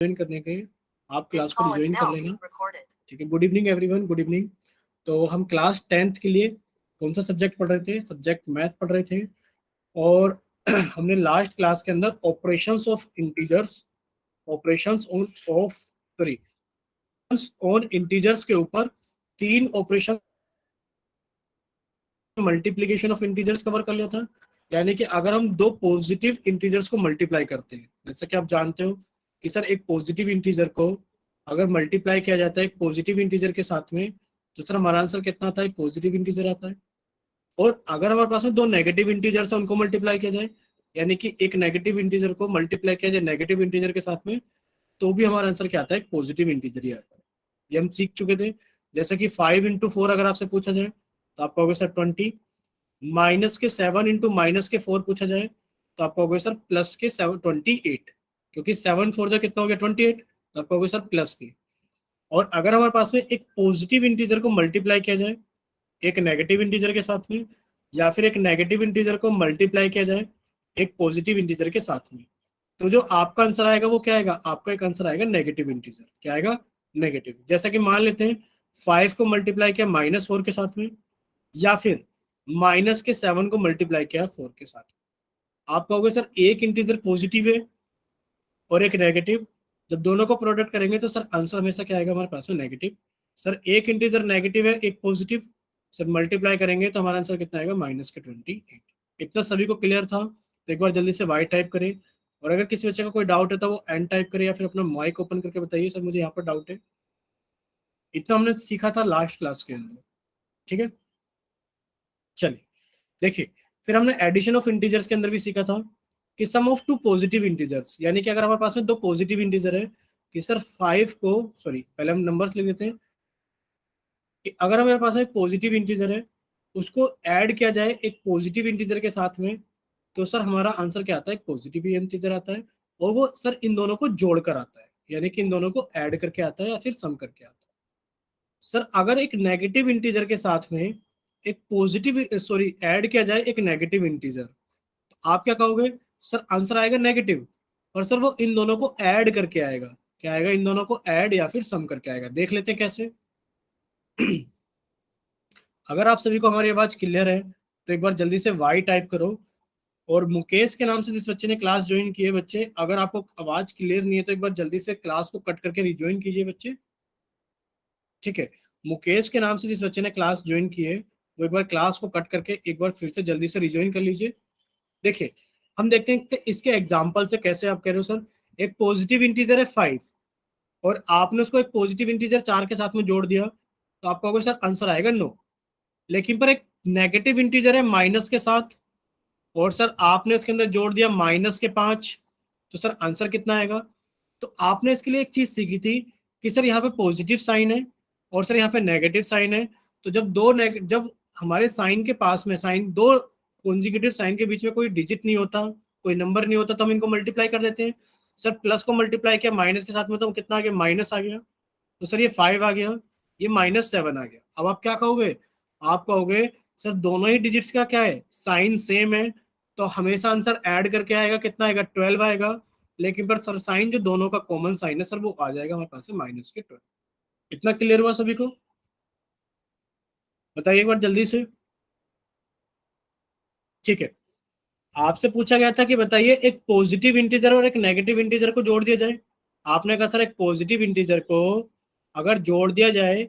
Join करने के आप क्लास को ज्वाइन कर लेना। ठीक है, good evening everyone, good evening. तो हम क्लास 10th के लिए कौन सा सब्जेक्ट पढ़ रहे थे? सब्जेक्ट मैथ पढ़ रहे थे। और हमने लास्ट क्लास के अंदर operations of integers, operations on off sorry on integers के ऊपर 3 operation multiplication of integers cover कर लिया था। यानी कि अगर हम दो पॉजिटिव इंटीजर्स को मल्टीप्लाई करते हैं, जैसा कि आप जानते हो कि सर एक पॉजिटिव इंटीजर को अगर मल्टीप्लाई किया जाता है एक पॉजिटिव इंटीजर के साथ में, तो सर हमारा आंसर कितना आता है? पॉजिटिव इंटीजर आता है। और अगर हमारे पास में दो नेगेटिव इंटीजर्स है उनको मल्टीप्लाई किया जाए, यानी कि एक नेगेटिव इंटीजर को मल्टीप्लाई किया जाए नेगेटिव इंटीजर के साथ में, तो भी हमारा आंसर क्या आता है? पॉजिटिव इंटीजर ही आता है। ये हम सीख चुके थे। जैसे कि 5 into 4 अगर आपसे पूछा जाए तो आप कहोगे सर 20। माइनस के 7 into -4 पूछा जाए तो आप कहोगे सर प्लस के 28, क्योंकि 7 4 जा कितना हो गया? 28। तो आप कहोगे सर प्लस के। और अगर हमारे पास में एक पॉजिटिव इंटीजर को मल्टीप्लाई किया जाए एक नेगेटिव इंटीजर के साथ में, या फिर एक नेगेटिव इंटीजर को मल्टीप्लाई किया जाए एक पॉजिटिव इंटीजर के साथ में, तो जो आपका आंसर आएगा वो क्या आएगा? आपका एक आंसर आएगा नेगेटिव इंटीजर। क्या आएगा? नेगेटिव। जैसा कि मान लेते हैं 5 को मल्टीप्लाई किया -4 के साथ में, या फिर -7 को मल्टीप्लाई किया 4 के साथ। आप कहोगे सर एक इंटीजर पॉजिटिव है और एक नेगेटिव, जब दोनों को प्रोडक्ट करेंगे तो सर आंसर हमेशा क्या आएगा हमारे पास में? नेगेटिव। सर एक इंटीजर नेगेटिव है एक पॉजिटिव, सर मल्टीप्लाई करेंगे तो हमारा आंसर कितना आएगा? -28। इतना सभी को क्लियर था? तो एक बार जल्दी से वाई टाइप करें। और अगर किसी बच्चे का कोई डाउट है तो वो एन टाइप करे या फिर अपना माइक ओपन करके बताइए सर मुझे यहाँ पर डाउट है। इतना हमने सीखा था लास्ट क्लास के अंदर। ठीक है, चलिए देखिए, फिर हमने एडिशन ऑफ इंटीजर्स के अंदर भी सीखा था कि सम ऑफ टू पॉजिटिव इंटीजर्स, यानी कि अगर हमारे पास में दो पॉजिटिव इंटीजर है कि सर 5 को सॉरी पहले हम नंबर्स लिख देते हैं कि अगर हमारे पास एक पॉजिटिव इंटीजर है उसको ऐड किया जाए एक पॉजिटिव इंटीजर के साथ में, तो सर हमारा आंसर क्या आता है? एक पॉजिटिव इंटीजर आता है। और वो सर इन दोनों को जोड़कर आता है, यानी कि इन दोनों को ऐड करके आता है या फिर सम करके आता है। सर अगर एक नेगेटिव इंटीजर के साथ में एक पॉजिटिव सॉरी ऐड किया जाए एक नेगेटिव इंटीजर, तो आप क्या कहोगे? सर आंसर आएगा नेगेटिव। और सर वो इन दोनों को ऐड करके आएगा। क्या आएगा? इन दोनों को ऐड या फिर सम करके आएगा। देख लेते हैं कैसे। अगर आप सभी को हमारी आवाज क्लियर है तो एक बार जल्दी से वाई टाइप करो। और मुकेश के नाम से जिस बच्चे ने क्लास ज्वाइन की है, बच्चे अगर आपको आवाज क्लियर नहीं है तो एक बार जल्दी से क्लास को कट करके रिज्वाइन कीजिए बच्चे। ठीक है, मुकेश के नाम से जिस बच्चे ने क्लास ज्वाइन की है वो एक बार क्लास को कट करके एक बार फिर से जल्दी से रिज्वाइन कर लीजिए। देखिए हम देखते हैं कि इसके एग्जाम्पल से कैसे आप कह रहे हो सर एक पॉजिटिव इंटीजर है 5 और आपने उसको एक पॉजिटिव इंटीजर 4 के साथ में जोड़ दिया, तो आप कहोगे सर आंसर आएगा 9। लेकिन पर एक नेगेटिव इंटीजर है माइनस के साथ और सर आपने इसके अंदर जोड़ दिया -5, तो सर आंसर कितना आएगा? तो आपने इसके लिए एक चीज सीखी थी कि सर यहाँ पे पॉजिटिव साइन है और सर यहाँ पे नेगेटिव साइन है। तो जब हमारे साइन के पास में साइन दो कॉन्जिक्यूटिव साइन के बीच में कोई डिजिट नहीं होता, कोई नंबर नहीं होता, तो हम इनको मल्टीप्लाई कर देते हैं। सर प्लस को मल्टीप्लाई किया माइनस के साथ में तो कितना आ गया? माइनस आ गया। तो सर ये 5 आ गया, ये -7 आ गया। अब आप क्या कहोगे? आप कहोगे सर दोनों ही डिजिट्स का क्या है? साइन सेम है, तो हमेशा आंसर ऐड करके आएगा। कितना आएगा? 12 आएगा। लेकिन पर सर साइन जो दोनों का कॉमन साइन है सर वो आ जाएगा हमारे पास -12। इतना क्लियर हुआ सभी को? बताइए एक बार जल्दी से। ठीक है, आपसे पूछा गया था कि बताइए एक पॉजिटिव इंटीजर और एक नेगेटिव इंटीजर को जोड़ दिया जाए। आपने कहा सर एक पॉजिटिव इंटीजर को अगर जोड़ दिया जाए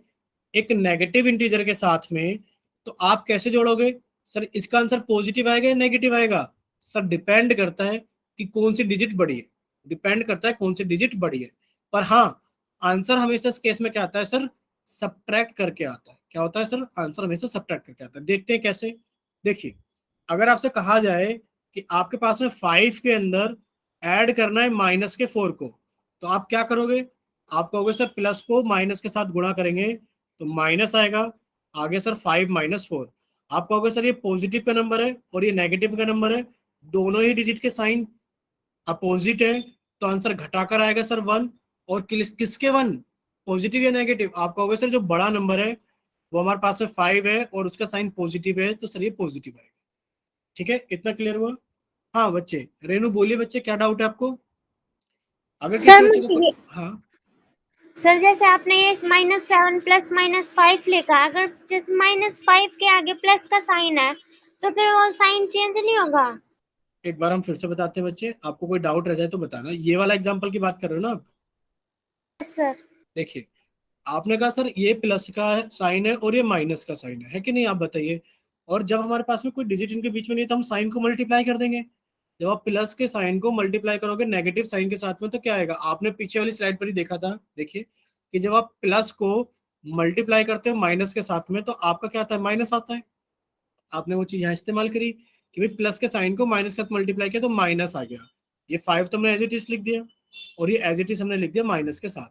एक नेगेटिव इंटीजर के साथ में तो आप कैसे जोड़ोगे? सर इसका आंसर पॉजिटिव आएगा या नेगेटिव आएगा? सर डिपेंड करता है कि कौन सी डिजिट बड़ी है। डिपेंड करता है कौन सी डिजिट बड़ी है। पर हाँ, आंसर हमेशा इस केस में क्या आता है सर? सब्ट्रैक्ट करके आता है। क्या होता है सर? आंसर हमेशा सब्ट्रैक्ट करके आता है। देखते हैं कैसे। देखिए, अगर आपसे कहा जाए कि आपके पास में 5 के अंदर ऐड करना है -4 को, तो आप क्या करोगे? आप कहोगे सर प्लस को माइनस के साथ गुणा करेंगे तो माइनस आएगा। आगे सर 5 - 4। आप कहोगे सर ये पॉजिटिव का नंबर है और ये नेगेटिव का नंबर है, दोनों ही डिजिट के साइन अपोजिट है, तो आंसर घटाकर आएगा सर 1। और किसके 1? पॉजिटिव या नेगेटिव? आप कहोगे सर जो बड़ा नंबर है वो हमारे पास में 5 है और उसका साइन पॉजिटिव है, तो सर ये पॉजिटिव आएगा। ठीक है, इतना क्लियर हुआ? हाँ बच्चे, रेनू बोलिए बच्चे क्या डाउट है आपको? अगर किसी सर बच्चे को मुझे हाँ सर जैसे आपने ये -7 प्लस -5 लिखा, अगर जैसे -5 के आगे प्लस का साइन है तो फिर वो साइन चेंज नहीं होगा? एक बार हम फिर से बताते हैं बच्चे, आपको कोई डाउट रह जाए तो बताना। ये वाला एग्जांपल की बात कर रहे हो ना आप? सर देखिए, आपने कहा सर ये प्लस का साइन है और ये माइनस का साइन है कि नहीं, आप बताइए। और जब हमारे पास में कोई डिजिट इनके बीच में नहीं है तो हम साइन को मल्टीप्लाई कर देंगे। जब आप प्लस के साइन को मल्टीप्लाई करोगे नेगेटिव साइन के साथ में तो क्या आएगा, आपने पीछे वाली स्लाइड पर ही देखा था। देखिए कि जब आप प्लस को मल्टीप्लाई करते हो माइनस के साथ में तो आपका क्या आता है, माइनस आता है। आपने वो चीज यहाँ इस्तेमाल करी कि भाई प्लस के साइन को माइनस का मल्टीप्लाई किया तो माइनस आ गया। ये 5 तो हमने एज इट इज लिख दिया और ये एज इट इज हमने लिख दिया माइनस के साथ।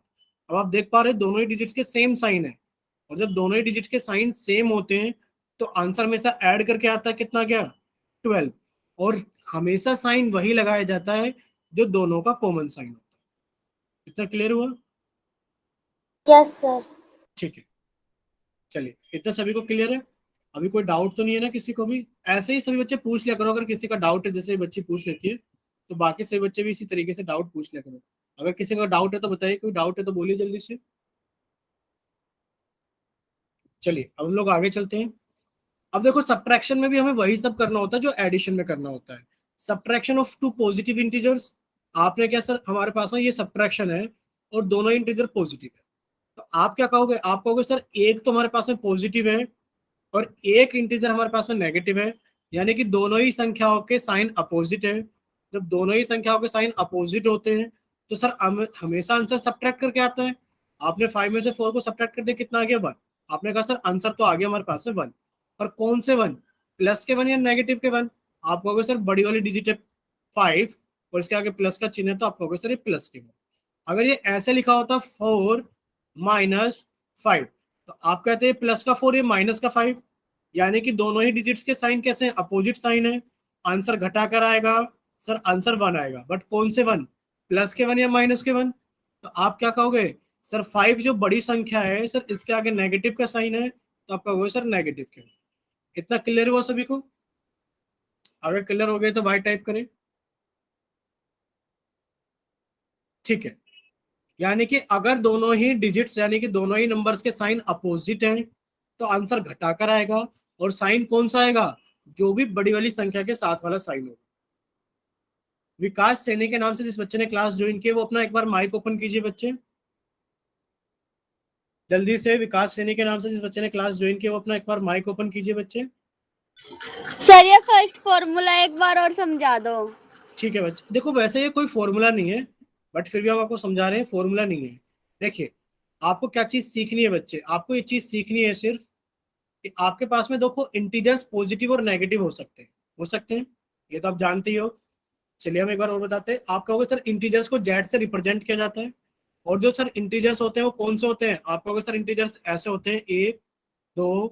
अब आप देख पा रहे हैं दोनों ही डिजिट्स के सेम साइन है, और जब दोनों ही डिजिट के साइन सेम होते हैं तो आंसर हमेशा ऐड करके आता है, कितना गया, 12। और हमेशा साइन वही लगाया जाता है जो दोनों का कॉमन साइन होता है। इतना क्लियर हुआ? Yes sir. ठीक है, चलिए इतना सभी को क्लियर है। अभी कोई डाउट तो नहीं है ना किसी को भी? ऐसे ही सभी बच्चे पूछ लिया करो, अगर किसी का डाउट है, जैसे बच्ची पूछ लेती है तो बाकी सभी बच्चे भी इसी तरीके से डाउट पूछ लिया करो। अगर किसी का डाउट है तो बताइए, कोई डाउट है तो बोलिए जल्दी से। चलिए अब हम लोग आगे चलते हैं। अब देखो सब्ट्रैक्शन में भी हमें वही सब करना होता है जो एडिशन में करना होता है। Subtraction of two positive integers, आपने क्या सर, हमारे पास ना ये सब्ट्रैक्शन है और दोनों इंटीजर पॉजिटिव है, तो आप क्या कहोगे, आप कहोगे सर एक तो हमारे पास में पॉजिटिव है और एक इंटीजर हमारे पास में नेगेटिव है, यानी कि दोनों ही संख्याओं के साइन अपोजिट है। जब दोनों ही संख्याओं के साइन अपोजिट होते हैं तो सर हमेशा आंसर सब्ट्रैक्ट करके आता है। आपने 5 में से 4 को सब्ट्रैक्ट कर दिया, कितना आ गया, 1। आपने कहा सर आंसर तो आ गया हमारे पास में 1, पर कौन से 1, प्लस के 1 या नेगेटिव के 1? आप कहोगे सर बड़ी वाली डिजिट है 5 और इसके आगे प्लस का चिन्ह है तो आप कहोगे सर ये प्लस के 1। अगर ये ऐसे लिखा होता 4 - 5, तो आप कहते हैं प्लस का 4 ये माइनस का 5, यानी कि दोनों ही डिजिट्स के साइन कैसे हैं, अपोजिट साइन है। आंसर घटा कर आएगा सर, आंसर 1 आएगा, बट कौन से 1, प्लस के 1 या माइनस के 1? तो आप क्या कहोगे, सर 5 जो बड़ी संख्या है सर इसके आगे नेगेटिव का साइन है तो आप कहोगे सर नेगेटिव के 1। इतना क्लियर हुआ सभी को? अगर क्लियर हो गए तो वाई टाइप करें। ठीक है, यानी कि अगर दोनों ही डिजिट्स यानी कि दोनों ही नंबर्स के साइन अपोजिट हैं तो आंसर घटाकर आएगा, और साइन कौन सा आएगा, जो भी बड़ी वाली संख्या के साथ वाला साइन होगा। विकास सैनी के नाम से जिस बच्चे ने क्लास ज्वाइन की वो अपना एक बार माइक ओपन कीजिए बच्चे, जल्दी से। विकास सैनी के नाम से जिस बच्चे ने क्लास ज्वाइन की वो अपना एक बार माइक ओपन कीजिए बच्चे। सर ये फर्स्ट फॉर्मूला एक बार और समझा दो। ठीक है बच्चे, देखो वैसे ये कोई फॉर्मूला नहीं है, बट फिर भी हम आपको समझा रहे हैं, फॉर्मूला नहीं है। देखिए आपको क्या चीज सीखनी है बच्चे, आपको ये चीज सीखनी है सिर्फ कि आपके पास में देखो इंटीजर्स पॉजिटिव और नेगेटिव हो सकते हैं, हो सकते हैं, ये तो आप जानते ही हो। चलिए हम एक बार और बताते हैं। आप कहोगे सर इंटीजर्स को जेड से रिप्रेजेंट किया जाता है, और जो सर इंटीजर्स होते हैं वो कौन से होते हैं, आप कहोगे सर इंटीजर्स ऐसे होते हैं 1 2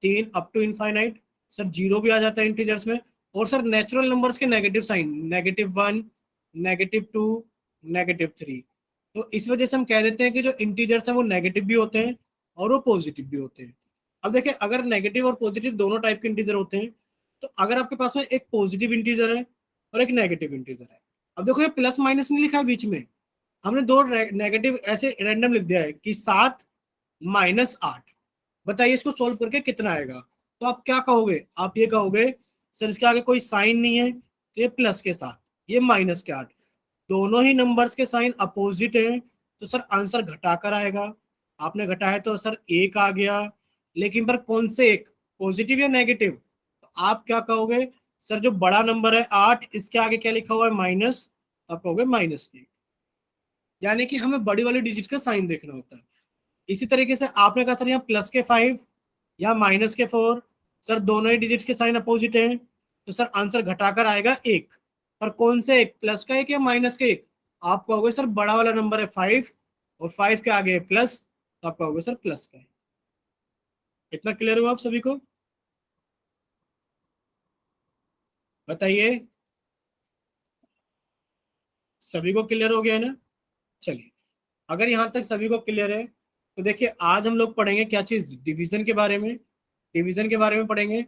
3 up to infinite. Sir zero भी आ जाता है इंटीजर्स में। और सर नेचुरल नंबर्स के नेगेटिव साइन, -1 -2 -3। तो इस वजह से हम कह देते हैं कि जो इंटीजर्स हैं वो नेगेटिव भी होते हैं और वो पॉजिटिव भी होते हैं। अब देखिए अगर नेगेटिव और पॉजिटिव दोनों टाइप के इंटीजर होते हैं, तो अगर आपके पास में एक पॉजिटिव इंटीजर है और एक नेगेटिव इंटीजर है, अब देखो ये प्लस माइनस नहीं लिखा है बीच में, हमने दो नेगेटिव ऐसे रैंडम लिख दिया है कि 7 - 8। बताइए इसको सोल्व करके कितना आएगा? तो आप क्या कहोगे, आप ये कहोगे सर इसके आगे कोई साइन नहीं है तो ये प्लस के साथ, ये -8, दोनों ही नंबर्स के साइन अपोजिट हैं तो सर आंसर घटाकर आएगा। आपने घटाया तो सर 1 आ गया, लेकिन पर कौन से एक, पॉजिटिव या नेगेटिव? तो आप क्या कहोगे, सर जो बड़ा नंबर है 8 इसके आगे क्या लिखा हुआ है, माइनस, तो आप कहोगे -1। यानी कि हमें बड़ी वाली डिजिट का साइन देखना होता है। इसी तरीके से आपने कहा सर यहाँ प्लस के 5 या -4, सर दोनों ही डिजिट्स के साइन अपोजिट हैं तो सर आंसर घटाकर आएगा 1। पर कौन से एक, प्लस का एक या माइनस के एक? आप कहोगे सर बड़ा वाला नंबर है 5 और 5 के आगे है प्लस, तो आप कहोगे सर प्लस का है। इतना क्लियर हुआ आप सभी को? बताइए, सभी को क्लियर हो गया है ना? चलिए, अगर यहाँ तक सभी को क्लियर है तो देखिए आज हम लोग पढ़ेंगे क्या चीज, डिवीजन के बारे में। डिवीजन के बारे में पढ़ेंगे।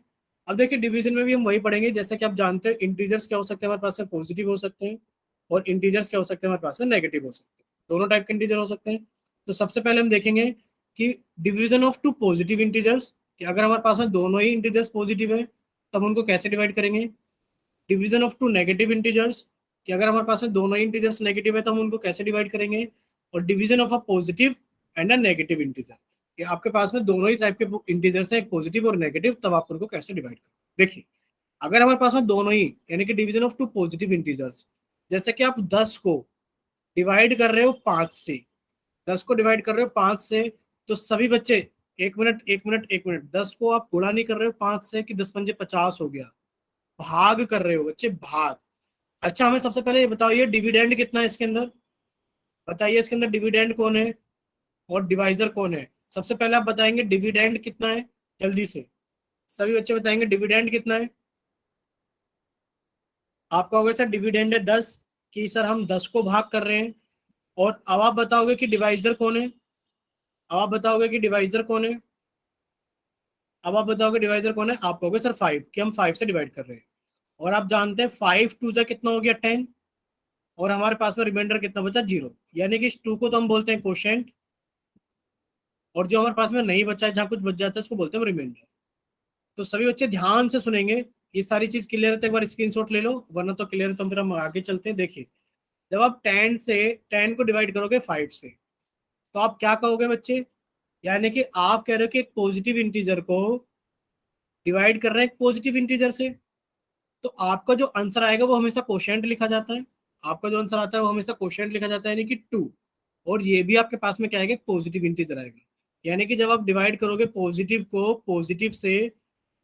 अब देखिए डिवीजन में भी हम वही पढ़ेंगे, जैसे कि आप जानते हैं इंटीजर्स क्या हो सकते हैं हमारे पास से, पॉजिटिव हो सकते हैं और इंटीजर्स क्या हो सकते हैं हमारे पास में, नेगेटिव हो सकते हैं, दोनों टाइप के इंटीजर हो सकते हैं। तो सबसे पहले हम देखेंगे कि division of two positive integers, कि अगर हमारे पास में दोनों ही इंटीजर्स पॉजिटिव है तब उनको कैसे डिवाइड करेंगे। Division of two negative integers, कि अगर हमारे पास में दोनों ही इंटीजर्स नेगेटिव है तो हम उनको कैसे डिवाइड करेंगे। और division of a positive and a negative integer, कि आपके पास में दोनों ही टाइप के इंटीजर्स हैं, एक पॉजिटिव और नेगेटिव, तब आप उनको कैसे डिवाइड करें। देखिए अगर हमारे पास में दोनों ही, यानी कि division of two positive integers, जैसे कि आप 10 को डिवाइड कर रहे हो 5 से, 10 को डिवाइड कर रहे हो 5 से, तो सभी बच्चे, एक मिनट एक मिनट एक मिनट, 10 को आप गुणा नहीं कर रहे हो 5 से कि 10 पंजे 50 हो गया, भाग कर रहे हो बच्चे, भाग। अच्छा हमें सबसे पहले ये बताइए डिविडेंड कितना है इसके अंदर, बताइए इसके अंदर डिविडेंड कौन है और डिवाइजर कौन है। सबसे पहले आप बताएंगे डिविडेंड कितना है, जल्दी से सभी बच्चे बताएंगे डिविडेंड कितना है। आप कहोगे सर डिविडेंड है 10, कि सर हम 10 को भाग कर रहे हैं। और अब आप बताओगे कि डिवाइजर कौन है, अब आप बताओगे कि डिवाइजर कौन है, अब आप बताओगे डिवाइजर कौन है, आप कहोगे सर 5, कि हम 5 से डिवाइड कर रहे हैं। और आप जानते हैं 5 टू जा कितना हो गया 10, और हमारे पास में रिमाइंडर कितना बचा 0, यानी कि इस 2 को तो हम बोलते हैं कोशेंट, और जो हमारे पास में नहीं बचा है, जहाँ कुछ बच जाता है उसको बोलते हैं रिमाइंडर। तो सभी बच्चे ध्यान से सुनेंगे, ये सारी चीज क्लियर है तो एक बार स्क्रीनशॉट ले लो, वरना तो क्लियर है तो फिर हम आगे चलते हैं। देखिए जब आप 10 को डिवाइड करोगे 5 से, तो आप क्या कहोगे बच्चे, यानी कि आप कह रहे हो कि एक पॉजिटिव इंटीजर को डिवाइड कर रहे हैं एक पॉजिटिव इंटीजर से, तो आपका जो आंसर आएगा वो हमेशा कोशेंट लिखा जाता है, आपका जो आंसर आता है वो हमेशा कोशेंट लिखा जाता है, यानी कि 2। और ये भी आपके पास में क्या आएगा, पॉजिटिव इंटीजर आएगा, यानी कि जब आप डिवाइड करोगे पॉजिटिव को पॉजिटिव से,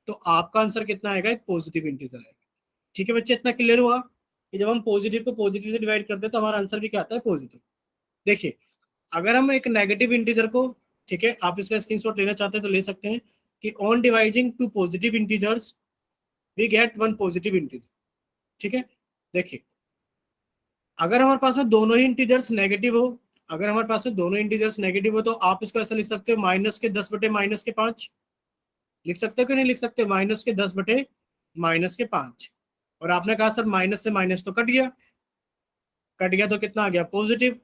तो आपका आंसर कितना आएगा, एक पॉजिटिव इंटीजर आएगा। ठीक है बच्चे, इतना क्लियर हुआ कि जब हम पॉजिटिव को पॉजिटिव से डिवाइड करते हैं तो हमारा आंसर भी क्या आता है, पॉजिटिव। देखिए अगर हम एक नेगेटिव इंटीजर को, ठीक है आप इसका स्क्रीनशॉट लेना चाहते हैं तो ले सकते हैं, कि on dividing two positive integers we get one positive integer. ठीक है देखिए अगर हमारे पास में दोनों ही इंटीजर्स नेगेटिव हो, अगर हमारे पास में दोनों इंटीजर्स नेगेटिव हो, तो आप इसको ऐसा लिख सकते हो माइनस के 10 बटे माइनस के 5, लिख सकते हो कि नहीं लिख सकते, माइनस के 10 बटे माइनस के 5। और आपने कहा सर माइनस से माइनस तो कट गया, कट गया तो कितना आ गया, पॉजिटिव,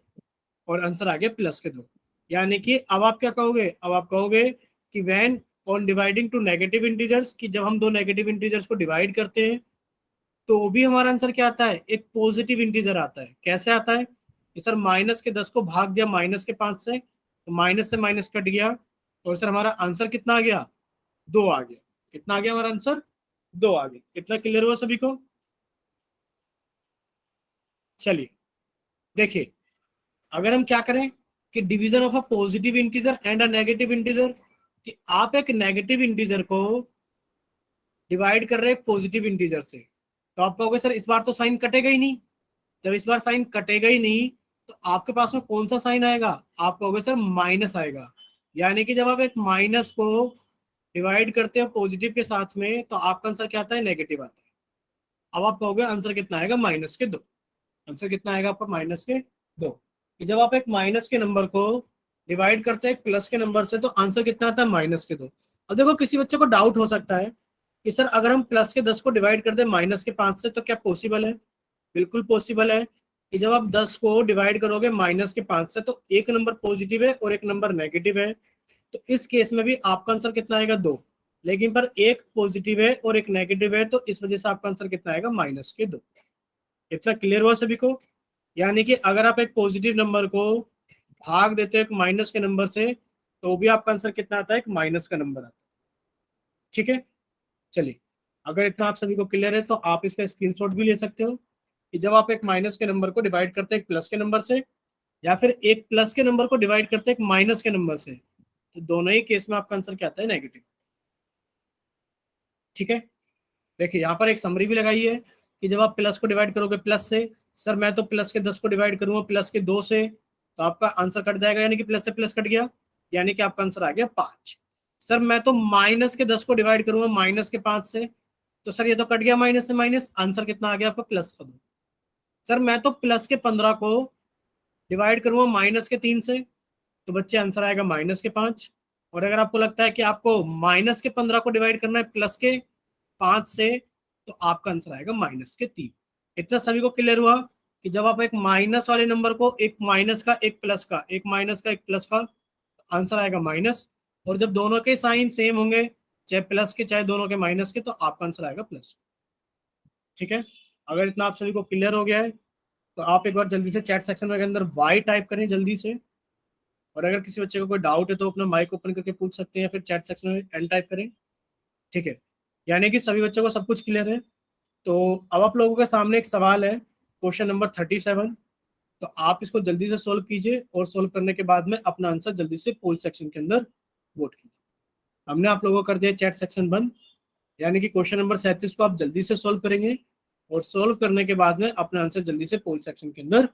और आंसर आ गया प्लस के 2। यानी कि अब आप क्या कहोगे, अब आप कहोगे कि when on dividing to negative integers, कि जब हम दो नेगेटिव इंटीजर्स को डिवाइड करते हैं तो भी हमारा आंसर क्या आता है, एक पॉजिटिव इंटीजर आता है। कैसे आता है कि सर माइनस के 10 को भाग दिया माइनस के 5 से, तो माइनस से माइनस कट गया, और सर हमारा आंसर कितना आ गया, 2 आ गया। कितना आ गया हमारा आंसर, 2 आ गया। इतना क्लियर हुआ सभी को। चलिए देखिए अगर हम क्या करें कि division of a positive integer and a negative integer, कि आप एक नेगेटिव इंटीजर को डिवाइड कर रहे हैं पॉजिटिव इंटीजर से, तो आप कहोगे सर इस बार तो साइन कटेगा ही नहीं। जब इस बार साइन कटेगा ही नहीं तो आपके पास में कौन सा साइन आएगा, आप कहोगे सर माइनस आएगा। यानी कि जब आप एक माइनस को डिवाइड करते हो पॉजिटिव के साथ में तो आपका आंसर क्या आता है, नेगेटिव आता है। अब आप कहोगे आंसर कितना आएगा, माइनस के 2। आंसर कितना आएगा आपका, माइनस के 2। कि जब आप एक माइनस के नंबर को डिवाइड करते हैं प्लस के नंबर से तो आंसर कितना आता है, माइनस के 2। अब देखो किसी बच्चे को डाउट हो सकता है कि सर अगर हम प्लस के 10 को डिवाइड कर दें माइनस के 5 से तो क्या पॉसिबल है। बिल्कुल पॉसिबल है कि जब आप 10 को डिवाइड करोगे माइनस के 5 से तो एक नंबर पॉजिटिव है और एक नंबर नेगेटिव है, तो इस केस में भी आपका आंसर कितना आएगा, 2। लेकिन पर एक पॉजिटिव है और एक नेगेटिव है तो इस वजह से आपका आंसर कितना आएगा, माइनस के 2। इतना क्लियर हुआ सभी को। यानी कि अगर आप एक पॉजिटिव नंबर को भाग देते हो एक माइनस के नंबर से तो भी आपका आंसर कितना आता है, एक माइनस का नंबर आता है। ठीक है चलिए अगर इतना आप सभी को क्लियर है तो आप इसका स्क्रीनशॉट भी ले सकते हो, कि जब आप एक माइनस के नंबर को डिवाइड करते हैं एक प्लस के नंबर से, या फिर एक प्लस के नंबर को डिवाइड करते हैं एक माइनस के नंबर से, तो दोनों ही केस में आपका आंसर क्या आता है, नेगेटिव। ठीक है देखिए यहाँ पर एक समरी भी लगाई है कि जब आप प्लस को डिवाइड करोगे प्लस से, सर मैं तो प्लस के 10 को डिवाइड करूंगा प्लस के 2 से, तो आपका आंसर कट जाएगा, यानी कि प्लस से प्लस कट गया, यानी कि आपका आंसर आ गया 5। सर मैं तो माइनस के 10 को डिवाइड करूंगा माइनस के 5 से, तो सर ये तो कट गया माइनस से माइनस, आंसर कितना आ गया आपका, प्लस का 2। सर मैं तो प्लस के 15 को डिवाइड करूंगा माइनस के 3 से, तो बच्चे आंसर आएगा माइनस के 5। और अगर आपको लगता है कि आपको माइनस के 15 को डिवाइड करना है प्लस के 5 से, तो आपका आंसर आएगा माइनस के 3। इतना सभी को क्लियर हुआ कि जब आप एक माइनस वाले नंबर को एक माइनस का एक प्लस का एक माइनस का एक प्लस का आंसर आएगा माइनस, और जब दोनों के साइन सेम होंगे, चाहे प्लस के चाहे दोनों के माइनस के, तो आपका आंसर आएगा प्लस। ठीक है, अगर इतना आप सभी को क्लियर हो गया है तो आप एक बार जल्दी से चैट सेक्शन के अंदर वाई टाइप करें जल्दी से, और अगर किसी बच्चे को कोई डाउट है तो अपना माइक ओपन करके पूछ सकते हैं, या फिर चैट सेक्शन में एल टाइप करें। ठीक है, यानी कि सभी बच्चों को सब कुछ क्लियर है। तो अब आप लोगों के सामने एक सवाल है, क्वेश्चन नंबर 37। तो आप इसको जल्दी से सोल्व कीजिए, और सोल्व करने के बाद में अपना आंसर जल्दी से पोल सेक्शन के अंदर वोट कीजिए। हमने आप लोगों को कर दिया चैट सेक्शन बंद, यानी कि क्वेश्चन नंबर 37 को आप जल्दी से सोल्व करेंगे, और सोल्व करने के बाद में अपना आंसर जल्दी से पोल सेक्शन के अंदर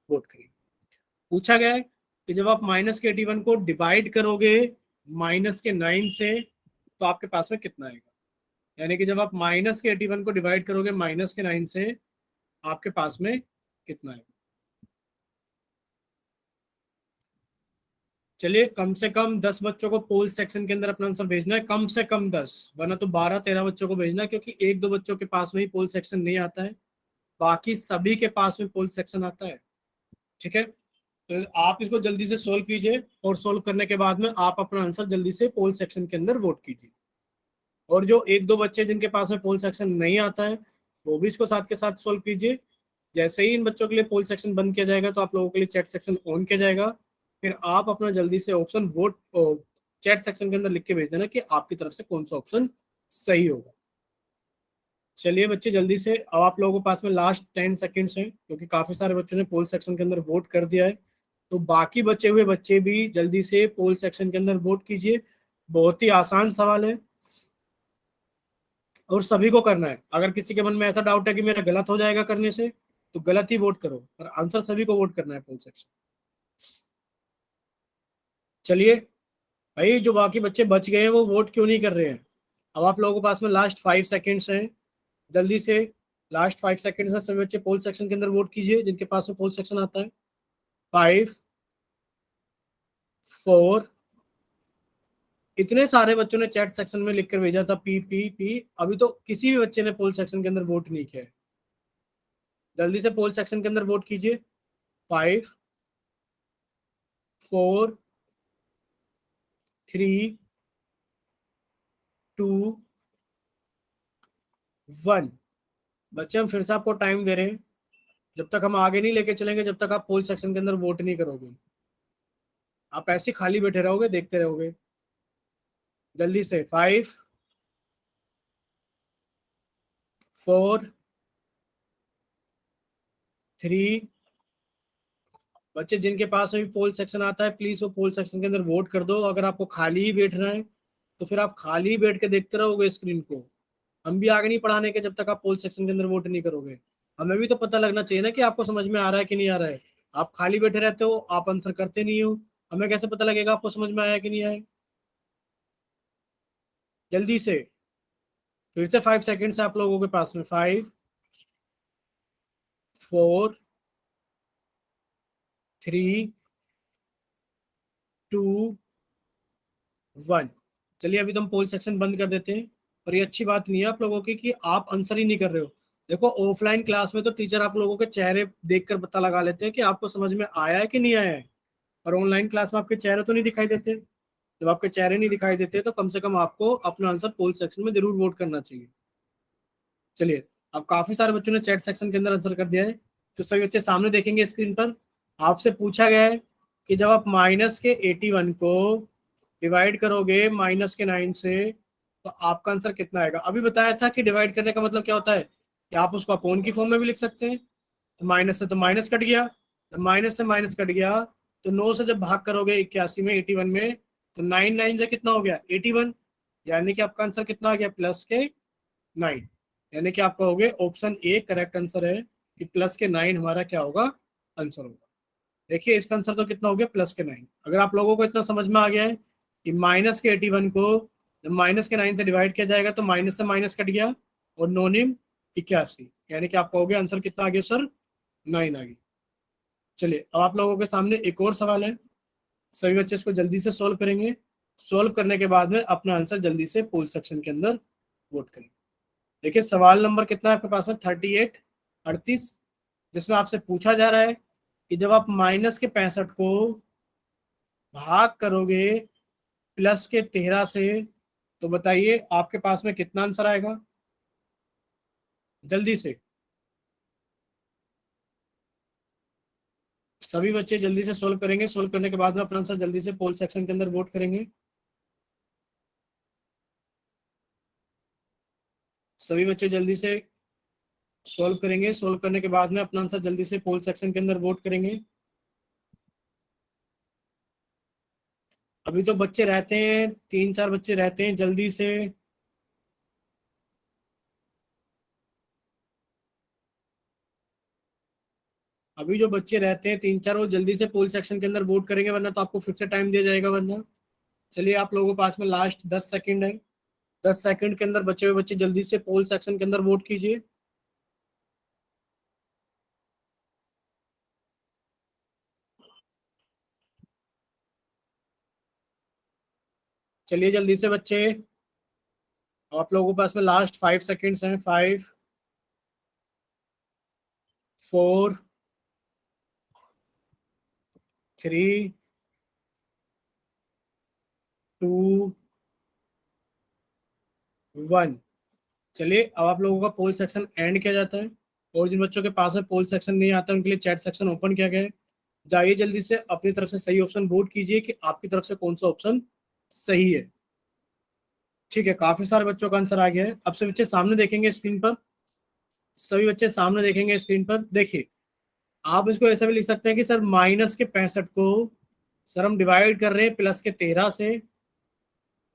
वोट करेंगे। पूछा गया है कि जब आप माइनस के 81 को डिवाइड करोगे माइनस के 9 से, तो आपके पास में कितना आएगा। यानी कि जब आप माइनस के 81 को डिवाइड करोगे माइनस के 9 से, आपके पास में कितना आएगा। चलिए, कम से कम 10 बच्चों को पोल सेक्शन के अंदर अपना आंसर भेजना है, कम से कम 10, वरना तो 12-13 बच्चों को भेजना है, क्योंकि एक दो बच्चों के पास में ही पोल सेक्शन नहीं आता है, बाकी सभी के पास में पोल सेक्शन आता है। ठीक है, तो आप इसको जल्दी से सोल्व कीजिए, और सोल्व करने के बाद में आप अपना आंसर जल्दी से पोल सेक्शन के अंदर वोट कीजिए। और जो एक दो बच्चे जिनके पास में पोल सेक्शन नहीं आता है, वो भी इसको साथ के साथ सोल्व कीजिए। जैसे ही इन बच्चों के लिए पोल सेक्शन बंद किया जाएगा, तो आप लोगों के लिए चैट सेक्शन ऑन किया जाएगा, फिर आप अपना जल्दी से ऑप्शन वोट चैट सेक्शन के अंदर लिख के भेज देना कि आपकी तरफ से कौन सा ऑप्शन सही होगा। चलिए बच्चे, जल्दी से, अब आप लोगों के पास में लास्ट 10 सेकेंड्स हैं, क्योंकि काफी सारे बच्चों ने पोल सेक्शन के अंदर वोट कर दिया है। तो बाकी बचे हुए बच्चे भी जल्दी से पोल सेक्शन के अंदर वोट कीजिए। बहुत ही आसान सवाल है, और सभी को करना है। अगर किसी के मन में ऐसा डाउट है कि मेरा गलत हो जाएगा करने से, तो गलत ही वोट करो, पर आंसर सभी को वोट करना है पोल सेक्शन। चलिए भाई, जो बाकी बच्चे बच गए हैं वो वोट क्यों नहीं कर रहे हैं। अब आप लोगों के पास में लास्ट 5 सेकेंड्स हैं, जल्दी से लास्ट 5 सेकेंड्स में सभी बच्चे पोल सेक्शन के अंदर वोट कीजिए जिनके पास में पोल सेक्शन आता है। 5, 4, इतने सारे बच्चों ने चैट सेक्शन में लिख कर भेजा था पी पी पी, अभी तो किसी भी बच्चे ने पोल सेक्शन के अंदर वोट नहीं किया है। जल्दी से पोल सेक्शन के अंदर वोट कीजिए। 5, 4, 3, 2, 1। बच्चे, हम फिर से आपको टाइम दे रहे हैं, जब तक हम आगे नहीं लेके चलेंगे जब तक आप पोल सेक्शन के अंदर वोट नहीं करोगे। आप ऐसे खाली बैठे रहोगे, देखते रहोगे। जल्दी से 5, 4, 3। बच्चे जिनके पास अभी पोल सेक्शन आता है, प्लीज वो पोल सेक्शन के अंदर वोट कर दो। अगर आपको खाली ही बैठना है तो फिर आप खाली ही बैठ के देखते रहोगे स्क्रीन को। हम भी आगे नहीं पढ़ाने के जब तक आप पोल सेक्शन के अंदर वोट नहीं करोगे। हमें भी तो पता लगना चाहिए ना कि आपको समझ में आ रहा है कि नहीं आ रहा है। आप खाली बैठे रहते हो, आप आंसर करते नहीं हो, हमें कैसे पता लगेगा आपको समझ में आया कि नहीं आया। जल्दी से, फिर से 5 सेकेंड से आप लोगों के पास में। 5, 4, 3, 2, 1। चलिए, अभी तो हम पोल सेक्शन बंद कर देते हैं। और ये अच्छी बात नहीं है आप लोगों की कि आप आंसर ही नहीं कर रहे हो। देखो, ऑफलाइन क्लास में तो टीचर आप लोगों के चेहरे देखकर पता लगा लेते हैं कि आपको समझ में आया है कि नहीं आया है। और ऑनलाइन क्लास में आपके चेहरे तो नहीं दिखाई देते। जब आपके चेहरे नहीं दिखाई देते तो कम से कम आपको अपना आंसर पोल सेक्शन में जरूर वोट करना चाहिए। चलिए, अब काफी सारे बच्चों ने चैट सेक्शन के अंदर आंसर कर दिया है, तो सभी बच्चे सामने देखेंगे स्क्रीन पर। आपसे पूछा गया है कि जब आप माइनस के 81 को डिवाइड करोगे माइनस के 9 से, तो आपका आंसर कितना आएगा। अभी बताया था कि डिवाइड करने का मतलब क्या होता है कि आप उसको अपॉन की फॉर्म में भी लिख सकते हैं। तो माइनस से तो माइनस कट गया, तो माइनस से माइनस कट गया, तो 9 से जब भाग करोगे 81 में 81 में, तो 9 9 से कितना हो गया 81। यानी कि आपका आंसर कितना आ गया प्लस के 9। यानी कि आप कहोगे ऑप्शन ए करेक्ट आंसर है कि प्लस के 9 हमारा क्या होगा, आंसर होगा। देखिए, इसका आंसर तो कितना हो गया प्लस के 9। अगर आप लोगों को इतना समझ में आ गया है कि माइनस के 81 को जब माइनस के 9 से डिवाइड किया जाएगा तो माइनस से माइनस कट गया और 9 निम 81, यानी कि आप कहोगे आंसर कितना आ गया सर, 9 आ गया। चलिए, अब आप लोगों के सामने एक और सवाल है, सभी बच्चे इसको जल्दी से सोल्व करेंगे। सोल्व करने के बाद में अपना आंसर जल्दी से पोल सेक्शन के अंदर वोट करेंगे। देखिए, सवाल नंबर कितना है आपके पास में, 38, 38। जिसमें आपसे पूछा जा रहा है कि जब आप माइनस के 65 को भाग करोगे प्लस के 13 से, तो बताइए आपके पास में कितना आंसर आएगा, जल्दी से। सभी बच्चे जल्दी से सोल्व करेंगे, सोल्व करने के बाद में अपना आंसर जल्दी से पोल सेक्शन के अंदर वोट करेंगे। सभी बच्चे जल्दी से सोल्व करेंगे, सोल्व करने के बाद में अपना आंसर जल्दी से पोल सेक्शन के अंदर वोट करेंगे। अभी तो बच्चे रहते हैं, 3-4 बच्चे रहते हैं, जल्दी से। अभी जो बच्चे रहते हैं 3-4, वो जल्दी से पोल सेक्शन के अंदर वोट करेंगे, वरना तो आपको फिर से टाइम दिया जाएगा वरना। चलिए, आप लोगों के पास में लास्ट 10 सेकंड है। 10 सेकंड के अंदर बचे हुए बच्चे जल्दी से पोल सेक्शन के अंदर वोट कीजिए। चलिए जल्दी से बच्चे, आप लोगों के पास में लास्ट 5 सेकंड्स हैं। 5, 4, 3, 2, 1। चलिए, अब आप लोगों का पोल सेक्शन एंड किया जाता है, और जिन बच्चों के पास में पोल सेक्शन नहीं आता उनके लिए चैट सेक्शन ओपन किया गया है। जाइए जल्दी से अपनी तरफ से सही ऑप्शन वोट कीजिए कि आपकी तरफ से कौन सा ऑप्शन सही है। ठीक है, काफी सारे बच्चों का आंसर आ गया है। अब से बच्चे सामने देखेंगे स्क्रीन पर, सभी बच्चे सामने देखेंगे स्क्रीन पर। देखिए, आप इसको ऐसा भी लिख सकते हैं कि सर माइनस के 65 को सर हम डिवाइड कर रहे हैं प्लस के 13 से।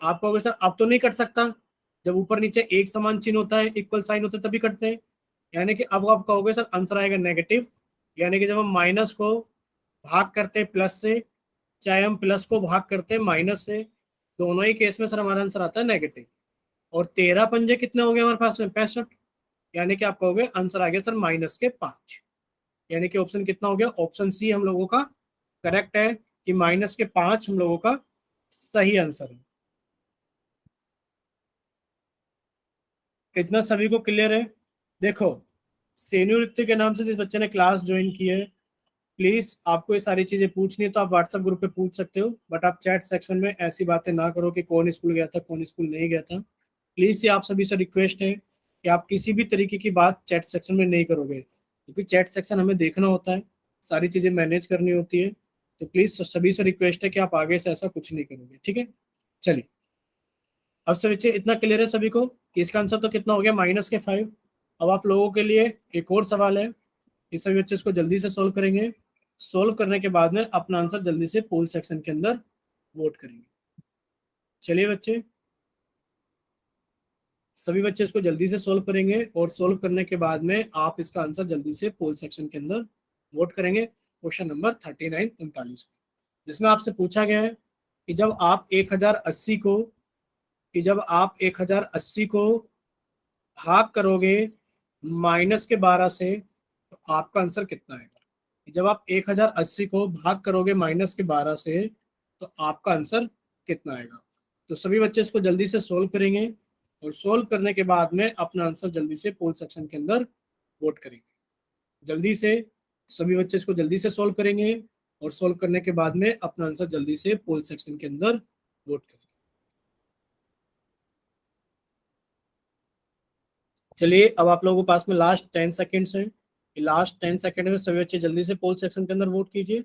आप कहोगे सर अब तो नहीं कट सकता, जब ऊपर नीचे एक समान चिन्ह होता है, इक्वल साइन होता है, तभी कटते हैं। यानी कि अब आप कहोगे सर आंसर आएगा नेगेटिव। यानी कि जब हम माइनस को भाग करते हैं प्लस से, चाहे हम प्लस को भाग करते हैं माइनस से, दोनों ही केस में सर हमारा आंसर आता है नेगेटिव। और 13 पंजे कितने हो गए हमारे पास में, 65। यानी कि आप कहोगे आंसर आ गया सर -5। यानी कि ऑप्शन कितना हो गया, ऑप्शन सी हम लोगों का करेक्ट है कि -5 हम लोगों का सही आंसर है। इतना सभी को क्लियर है। देखो, सेनु नृत्य के नाम से जिस बच्चे ने क्लास ज्वाइन की है, प्लीज आपको ये सारी चीजें पूछनी है तो आप व्हाट्सएप ग्रुप पे पूछ सकते हो, बट आप चैट सेक्शन में ऐसी बातें ना करो कि कौन स्कूल गया था कौन स्कूल नहीं गया था। प्लीज ये आप सभी से रिक्वेस्ट है कि आप किसी भी तरीके की बात चैट सेक्शन में नहीं करोगे, क्योंकि चैट सेक्शन हमें देखना होता है, सारी चीजें मैनेज करनी होती है। तो प्लीज सभी से रिक्वेस्ट है कि आप आगे से ऐसा कुछ नहीं करोगे, ठीक है। चलिए, अब से बच्चे इतना क्लियर है सभी को कि इसका आंसर तो कितना हो गया, -5। अब आप लोगों के लिए एक और सवाल है, इस सभी बच्चे इसको जल्दी से सोल्व करेंगे। सोल्व करने के बाद में अपना आंसर जल्दी से पोल सेक्शन के अंदर वोट करेंगे। चलिए बच्चे, सभी बच्चे इसको जल्दी से सोल्व करेंगे, और सोल्व करने के बाद में आप इसका आंसर जल्दी से पोल सेक्शन के अंदर वोट करेंगे। क्वेश्चन नंबर 39-39, जिसमें आपसे पूछा गया है कि जब आप 1080 को, भाग करोगे -12 से, तो आपका आंसर कितना आएगा। जब आप 1080 को भाग करोगे -12 से, तो आपका आंसर कितना आएगा। तो सभी बच्चे इसको जल्दी से सोल्व करेंगे, और सोल्व करने के बाद में अपना आंसर जल्दी से पोल सेक्शन के अंदर वोट करेंगे। जल्दी से सभी बच्चे इसको जल्दी से सोल्व करेंगे, और सोल्व करने के बाद में अपना आंसर जल्दी से पोल सेक्शन के अंदर वोट करेंगे। चलिए, अब आप लोगों के पास में लास्ट 10 सेकेंड्स हैं। लास्ट 10 सेकेंड में सभी बच्चे जल्दी से पोल सेक्शन के अंदर वोट कीजिए।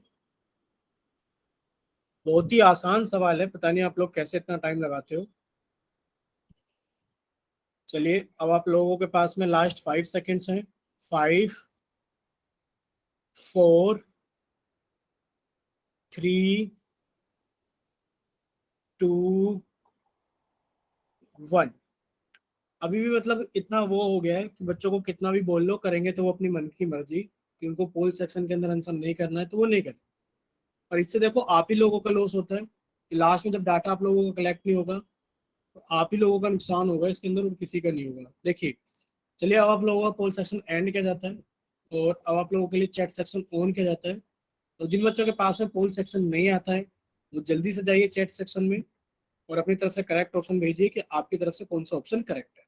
बहुत ही आसान सवाल है, पता नहीं आप लोग कैसे इतना टाइम लगाते हो। चलिए, अब आप लोगों के पास में लास्ट 5 सेकेंड्स हैं। 5, 4, 3, 2, 1। अभी भी मतलब इतना वो हो गया है कि बच्चों को कितना भी बोल लो, करेंगे तो वो अपनी मन की मर्जी, कि उनको पोल सेक्शन के अंदर आंसर नहीं करना है तो वो नहीं करें। और इससे देखो आप ही लोगों का लॉस होता है कि लास्ट में जब डाटा आप लोगों का कलेक्ट नहीं होगा, तो आप ही लोगों का नुकसान होगा इसके अंदर, और किसी का नहीं होगा। देखिए, चलिए, अब आप लोगों का पोल सेक्शन एंड किया जाता है, और अब आप लोगों के लिए चैट सेक्शन ऑन किया जाता है। तो जिन बच्चों के पास में पोल सेक्शन नहीं आता है, वो जल्दी से जाइए चैट सेक्शन में, और अपनी तरफ से करेक्ट ऑप्शन भेजिए कि आपकी तरफ से कौन सा ऑप्शन करेक्ट है।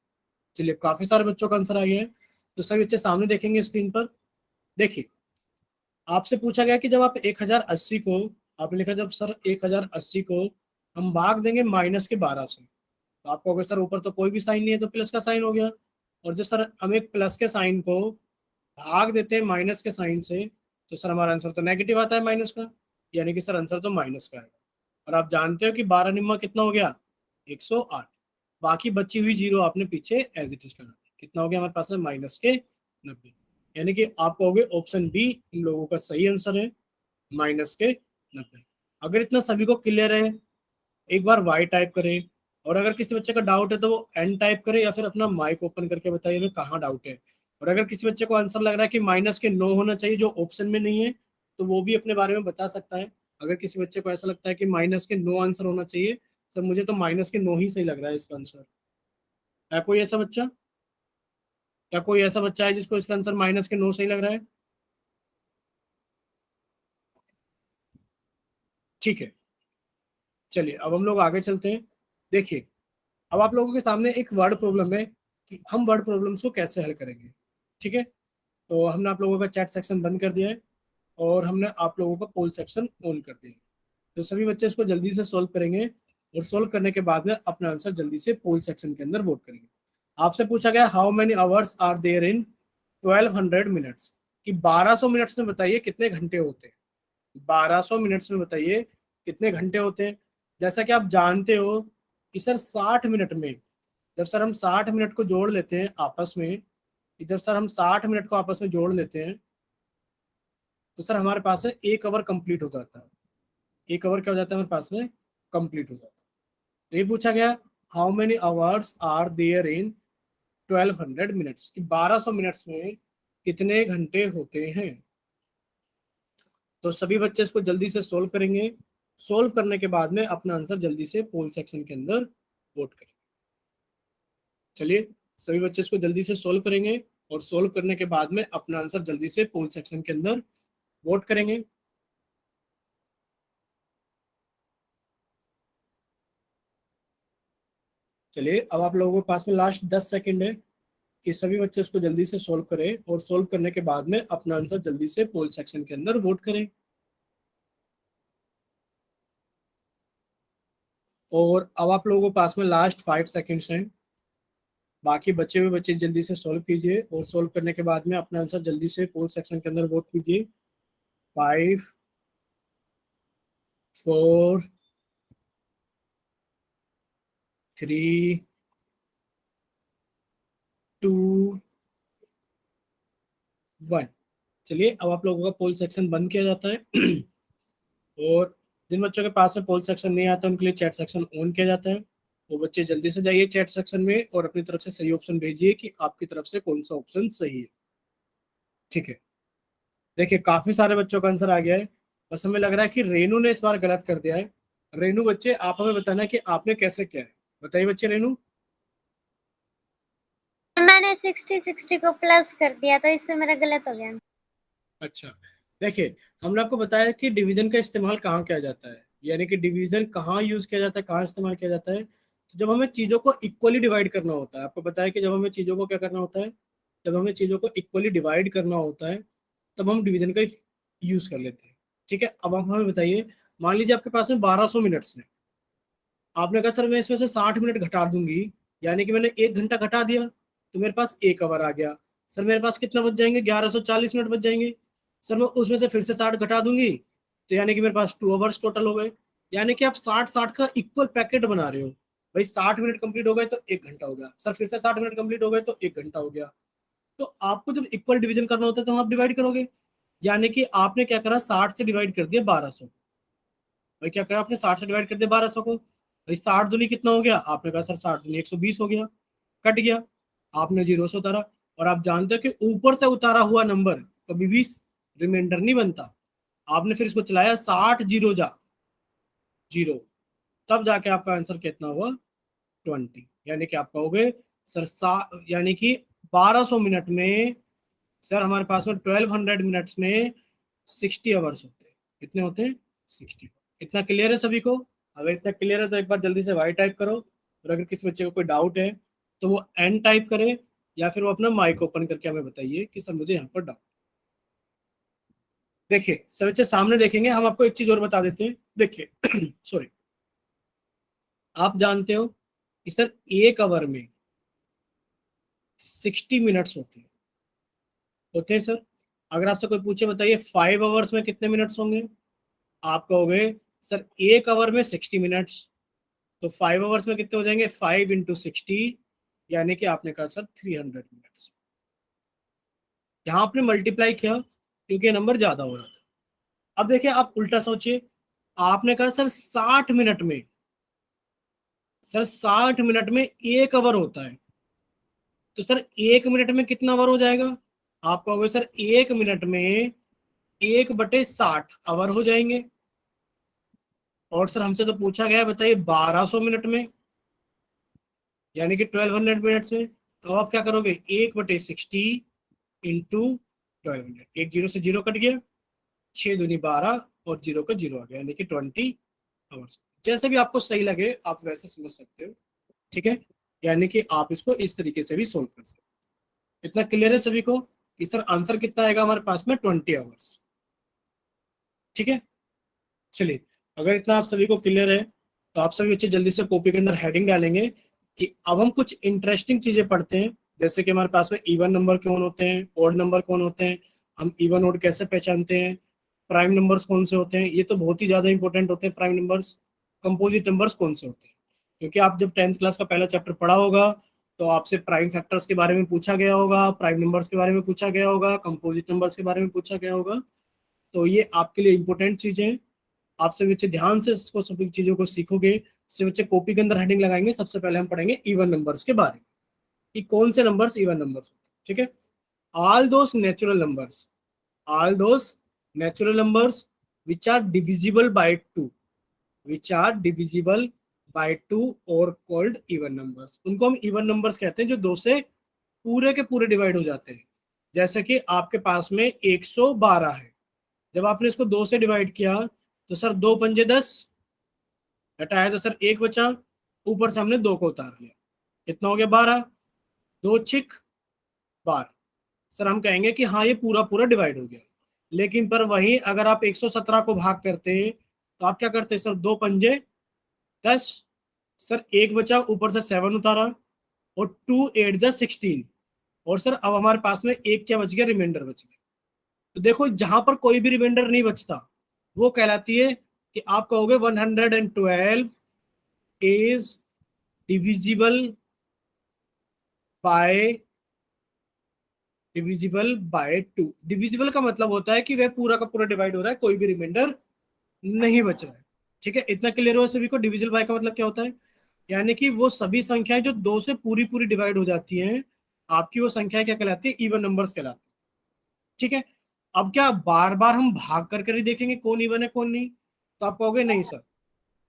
चलिए, काफी सारे बच्चों का आंसर आ गया है। तो सभी बच्चे सामने देखेंगे स्क्रीन पर। देखिए, आपसे पूछा गया कि जब आप 1080 को, आपने लिखा जब सर 1080 को हम भाग देंगे माइनस के 12 से, तो आपको अगर सर ऊपर तो कोई भी साइन नहीं है तो प्लस का साइन हो गया, और जब सर हम एक प्लस के साइन को भाग देते हैं माइनस के साइन से, तो सर हमारा आंसर तो नेगेटिव आता है माइनस का, यानी कि सर आंसर तो माइनस का आएगा। और आप जानते हो कि 12 निम्मा कितना हो गया, 108। बाकी बची हुई जीरो आपने पीछे एज इट इज लगा दी। कितना हो गया हमारे पास में, माइनस के 90। यानी कि आप कहोगे ऑप्शन बी इन लोगों का सही आंसर है, माइनस के 90। अगर इतना सभी को क्लियर है, एक बार वाई टाइप करें, और अगर किसी बच्चे का डाउट है तो वो एन टाइप करे, या फिर अपना माइक ओपन करके बताइए हमें कहाँ डाउट है। और अगर किसी बच्चे को आंसर लग रहा है कि माइनस के 9 होना चाहिए जो ऑप्शन में नहीं है, तो वो भी अपने बारे में बता सकता है। अगर किसी बच्चे को ऐसा लगता है कि माइनस के 9 आंसर होना चाहिए, सर मुझे तो माइनस के 9 ही सही लग रहा है इसका आंसर, है कोई ऐसा बच्चा? क्या कोई ऐसा बच्चा है जिसको इसका आंसर माइनस के 9 सही लग रहा है? ठीक है, चलिए अब हम लोग आगे चलते हैं। देखिए, अब आप लोगों के सामने एक वर्ड प्रॉब्लम है कि हम वर्ड प्रॉब्लम्स को कैसे हल करेंगे। ठीक है, तो हमने आप लोगों का चैट सेक्शन बंद कर दिया है, और हमने आप लोगों का पोल सेक्शन ऑन कर दिया है। तो सभी बच्चे इसको जल्दी से सॉल्व करेंगे, और सॉल्व करने के बाद में अपना आंसर जल्दी से पोल सेक्शन के अंदर वोट करेंगे। आपसे पूछा गया how many hours are there in 1200 minutes, कि 1200 मिनट्स में बताइए कितने घंटे होते हैं। 1200 मिनट्स में बताइए कितने घंटे होते हैं। जैसा कि आप जानते हो कि सर 60 मिनट में, जब सर हम 60 मिनट को जोड़ लेते हैं आपस में, इधर सर हम 60 मिनट को आपस में जोड़ लेते हैं, तो सर हमारे पास है 1 आवर कंप्लीट हो जाता है। 1 आवर क्या हो जाता है हमारे पास में, कंप्लीट हो जाता है। तो ये पूछा गया how many hours are there in 1200 minutes, कि 1200 मिनट्स में कितने घंटे होते हैं। तो सभी बच्चे इसको जल्दी से सोल्व करेंगे। सोल्व करने के बाद में अपना आंसर जल्दी से पोल सेक्शन के अंदर वोट करेंगे। चलिए, सभी बच्चे इसको जल्दी से सोल्व करेंगे, और सोल्व करने के बाद में अपना आंसर जल्दी से पोल सेक्शन के अंदर वोट करेंगे। चलिए, अब आप लोगों के पास में लास्ट 10 सेकंड है कि सभी बच्चे इसको जल्दी से सोल्व करें, और सोल्व करने के बाद में अपना आंसर जल्दी से पोल सेक्शन के अंदर वोट करें। और अब आप लोगों के पास में लास्ट 5 सेकंड्स हैं, बाकी बचे हुए बच्चे जल्दी से सोल्व कीजिए, और सोल्व करने के बाद में अपना आंसर जल्दी से पोल सेक्शन के अंदर वोट कीजिए। 5, 4, 3, 2, 1। चलिए, अब आप लोगों का पोल सेक्शन बंद किया जाता है। और जिन बच्चों के पास में पोल सेक्शन नहीं आता उनके लिए चैट सेक्शन ऑन किया जाता है। वो बच्चे जल्दी से जाइए चैट सेक्शन में, और अपनी तरफ से सही ऑप्शन भेजिए कि आपकी तरफ से कौन सा ऑप्शन सही है। ठीक है, देखिए काफी सारे बच्चों का आंसर आ गया है। बस हमें लग रहा है कि रेनू ने इस बार गलत कर दिया है। रेनू बच्चे, आप हमें बताना कि आपने कैसे किया है। बताइए बच्चे, रेनू। मैंने 60 को प्लस कर दिया तो इससे मेरा गलत हो गया। अच्छा, देखिए हमने आपको बताया कि डिवीजन का इस्तेमाल कहाँ किया जाता है, यानी कि डिवीजन कहाँ यूज किया जाता है, कहाँ इस्तेमाल किया जाता है। तो जब हमें चीजों को इक्वली डिवाइड करना होता है, आपको बताया कि जब हमें चीजों को क्या करना होता है, जब हमें चीजों को इक्वली डिवाइड करना होता है, तब हम डिवीजन का यूज कर लेते हैं। ठीक है, अब आप हमें बताइए, मान लीजिए आपके पास में 1200 मिनट्स है। आपने कहा सर मैं इसमें से 60 मिनट घटा दूंगी, यानी कि मैंने 1 घंटा घटा दिया, तो मेरे पास 1 आवर आ गया। सर मेरे पास कितना बच जाएंगे, 1140 मिनट बच जाएंगे। सर मैं उसमें से फिर से 60 घटा दूंगी, तो यानी कि मेरे पास 2 आवर्स टोटल हो गए। यानी कि आप 60-60 का इक्वल पैकेट बना रहे हो। भाई 60 मिनट कंप्लीट हो गए तो 1 घंटा हो गया, सर फिर से 60 मिनट कंप्लीट हो गए तो 1 घंटा हो गया। तो आपको जब इक्वल डिवीजन करना होता है तो आप डिवाइड करोगे, यानी कि आपने क्या करा, 60 से डिवाइड कर दिया 1200। भाई क्या करा आपने, 60 से डिवाइड कर दिया 1200 को। भाई 60 दूनी कितना हो गया, आपने कहा सर 60 दूनी 120 हो गया, कट गया। आपने जीरो से उतारा, और आप जानते हो कि ऊपर से उतारा हुआ नंबर कभी भी रिमाइंडर नहीं बनता। आपने फिर इसको चलाया, 60 जीरो जा जीरो, तब जाके आपका आंसर कितना हुआ, 20। यानी कि आप कहोगे सर यानी कि 1200 मिनट में, सर हमारे पास में 1200 मिनट्स में 60 आवर्स होते हैं। कितने होते हैं, 60। इतना क्लियर है सभी को? अगर इतना क्लियर है तो एक बार जल्दी से वाई टाइप करो, और अगर किसी बच्चे को कोई डाउट है तो वो एन टाइप करे, या फिर वो अपना माइक ओपन करके हमें बताइए कि सर मुझे यहाँ पर डाउट। देखिए सर बच्चे सामने देखेंगे, हम आपको एक चीज और बता देते हैं। देखिए सॉरी, आप जानते हो कि सर एक आवर में 60 मिनट्स होते हैं सर। अगर आपसे कोई पूछे बताइए 5 आवर्स में कितने मिनट्स होंगे, आप कहोगे सर एक आवर में 60 मिनट्स। तो 5 आवर्स में कितने हो जाएंगे, 5 × 60, यानी कि आपने कहा सर 300 मिनट्स। यहाँ आपने मल्टीप्लाई किया क्योंकि ये नंबर ज्यादा हो रहा था। अब देखिए आप उल्टा सोचिए, आपने कहा सर 60 मिनट में, सर 60 मिनट में एक आवर होता है, तो सर 1 मिनट में कितना आवर हो जाएगा, आप कहोगे सर 1 मिनट में 1/60 आवर हो जाएंगे। और सर हमसे तो पूछा गया है बताइए 1200 मिनट में, यानी कि 1200 मिनट्स में। तो आप क्या करोगे, 1/60 इंटू 1200, एक जीरो से जीरो कट गया, 6×2 = 12 और जीरो का जीरो आ गया, यानी कि 20 आवर्स। जैसे भी आपको सही लगे आप वैसे समझ सकते हो, ठीक है। यानी कि आप इसको इस तरीके से भी सोल्व कर सकते हो। इतना क्लियर है सभी को कि सर आंसर कितना आएगा हमारे पास में, 20 आवर्स। ठीक है, चलिए अगर इतना आप सभी को क्लियर है तो आप सभी बच्चे जल्दी से कॉपी के अंदर हेडिंग डालेंगे कि अब हम कुछ इंटरेस्टिंग चीजें पढ़ते हैं। जैसे कि हमारे पास में इवन नंबर कौन होते हैं, ऑड नंबर कौन होते हैं, हम इवन ऑड कैसे पहचानते हैं, प्राइम नंबर्स कौन से होते हैं, ये तो बहुत ही ज्यादा इंपॉर्टेंट होते हैं प्राइम नंबर्स। कंपोजिट नंबर्स कौन से होते हैं, क्योंकि आप जब 10th क्लास का पहला चैप्टर पढ़ा होगा तो आपसे प्राइम फैक्टर्स के बारे में पूछा गया होगा, प्राइम नंबर्स के बारे में पूछा गया होगा, कंपोजिट नंबर्स के बारे में पूछा गया होगा। तो ये आपके लिए इंपॉर्टेंट चीजें हैं। आप सभी बच्चे ध्यान से इसको सभी चीजों को सीखोगे। से बच्चे कॉपी के अंदर हेडिंग लगाएंगे, सबसे पहले हम पढ़ेंगे इवन नंबर्स के बारे में कि कौन से नंबर्स इवन नंबर्स होते हैं। ठीक है, all those natural numbers, all those natural numbers which are divisible by 2, which are divisible by 2 और कॉल्ड इवन नंबर्स, उनको हम इवन नंबर्स कहते हैं जो 2 से पूरे के पूरे डिवाइड हो जाते हैं। जैसे कि आपके पास में 112 है, जब आपने इसको 2 से डिवाइड किया तो सर 2×5 = 10, घटाया तो सर 1 बचा, ऊपर से हमने 2 को उतार लिया, कितना हो गया 12, 2×6 = 12। सर हम कहेंगे कि हाँ ये पूरा पूरा डिवाइड हो गया। लेकिन पर वहीं अगर आप 117 को भाग करते हैं तो आप क्या करते हैं, सर 2×5 = 10, सर 1 बचा, ऊपर से 7 उतारा, और 2×8 = 16, और सर अब हमारे पास में एक क्या बच गया, रिमाइंडर बच गया। तो देखो जहां पर कोई भी रिमाइंडर नहीं बचता वो कहलाती है कि आप कहोगे 112 इज डिविजिबल बाय 2। डिविजिबल का मतलब होता है कि वह पूरा का पूरा डिवाइड हो रहा है, कोई भी रिमाइंडर नहीं बच रहा है। ठीक है, इतना क्लियर हो सभी को। डिविजिबल बाय का मतलब क्या होता है, यानी कि वो सभी संख्याएं जो 2 से पूरी पूरी डिवाइड हो जाती हैं, आपकी वो संख्याएं क्या कहलाती है, इवन नंबर्स कहलाती है। ठीक है, अब क्या बार बार हम भाग करके ही देखेंगे कौन इवन है कौन नहीं, तो आप कहोगे नहीं सर।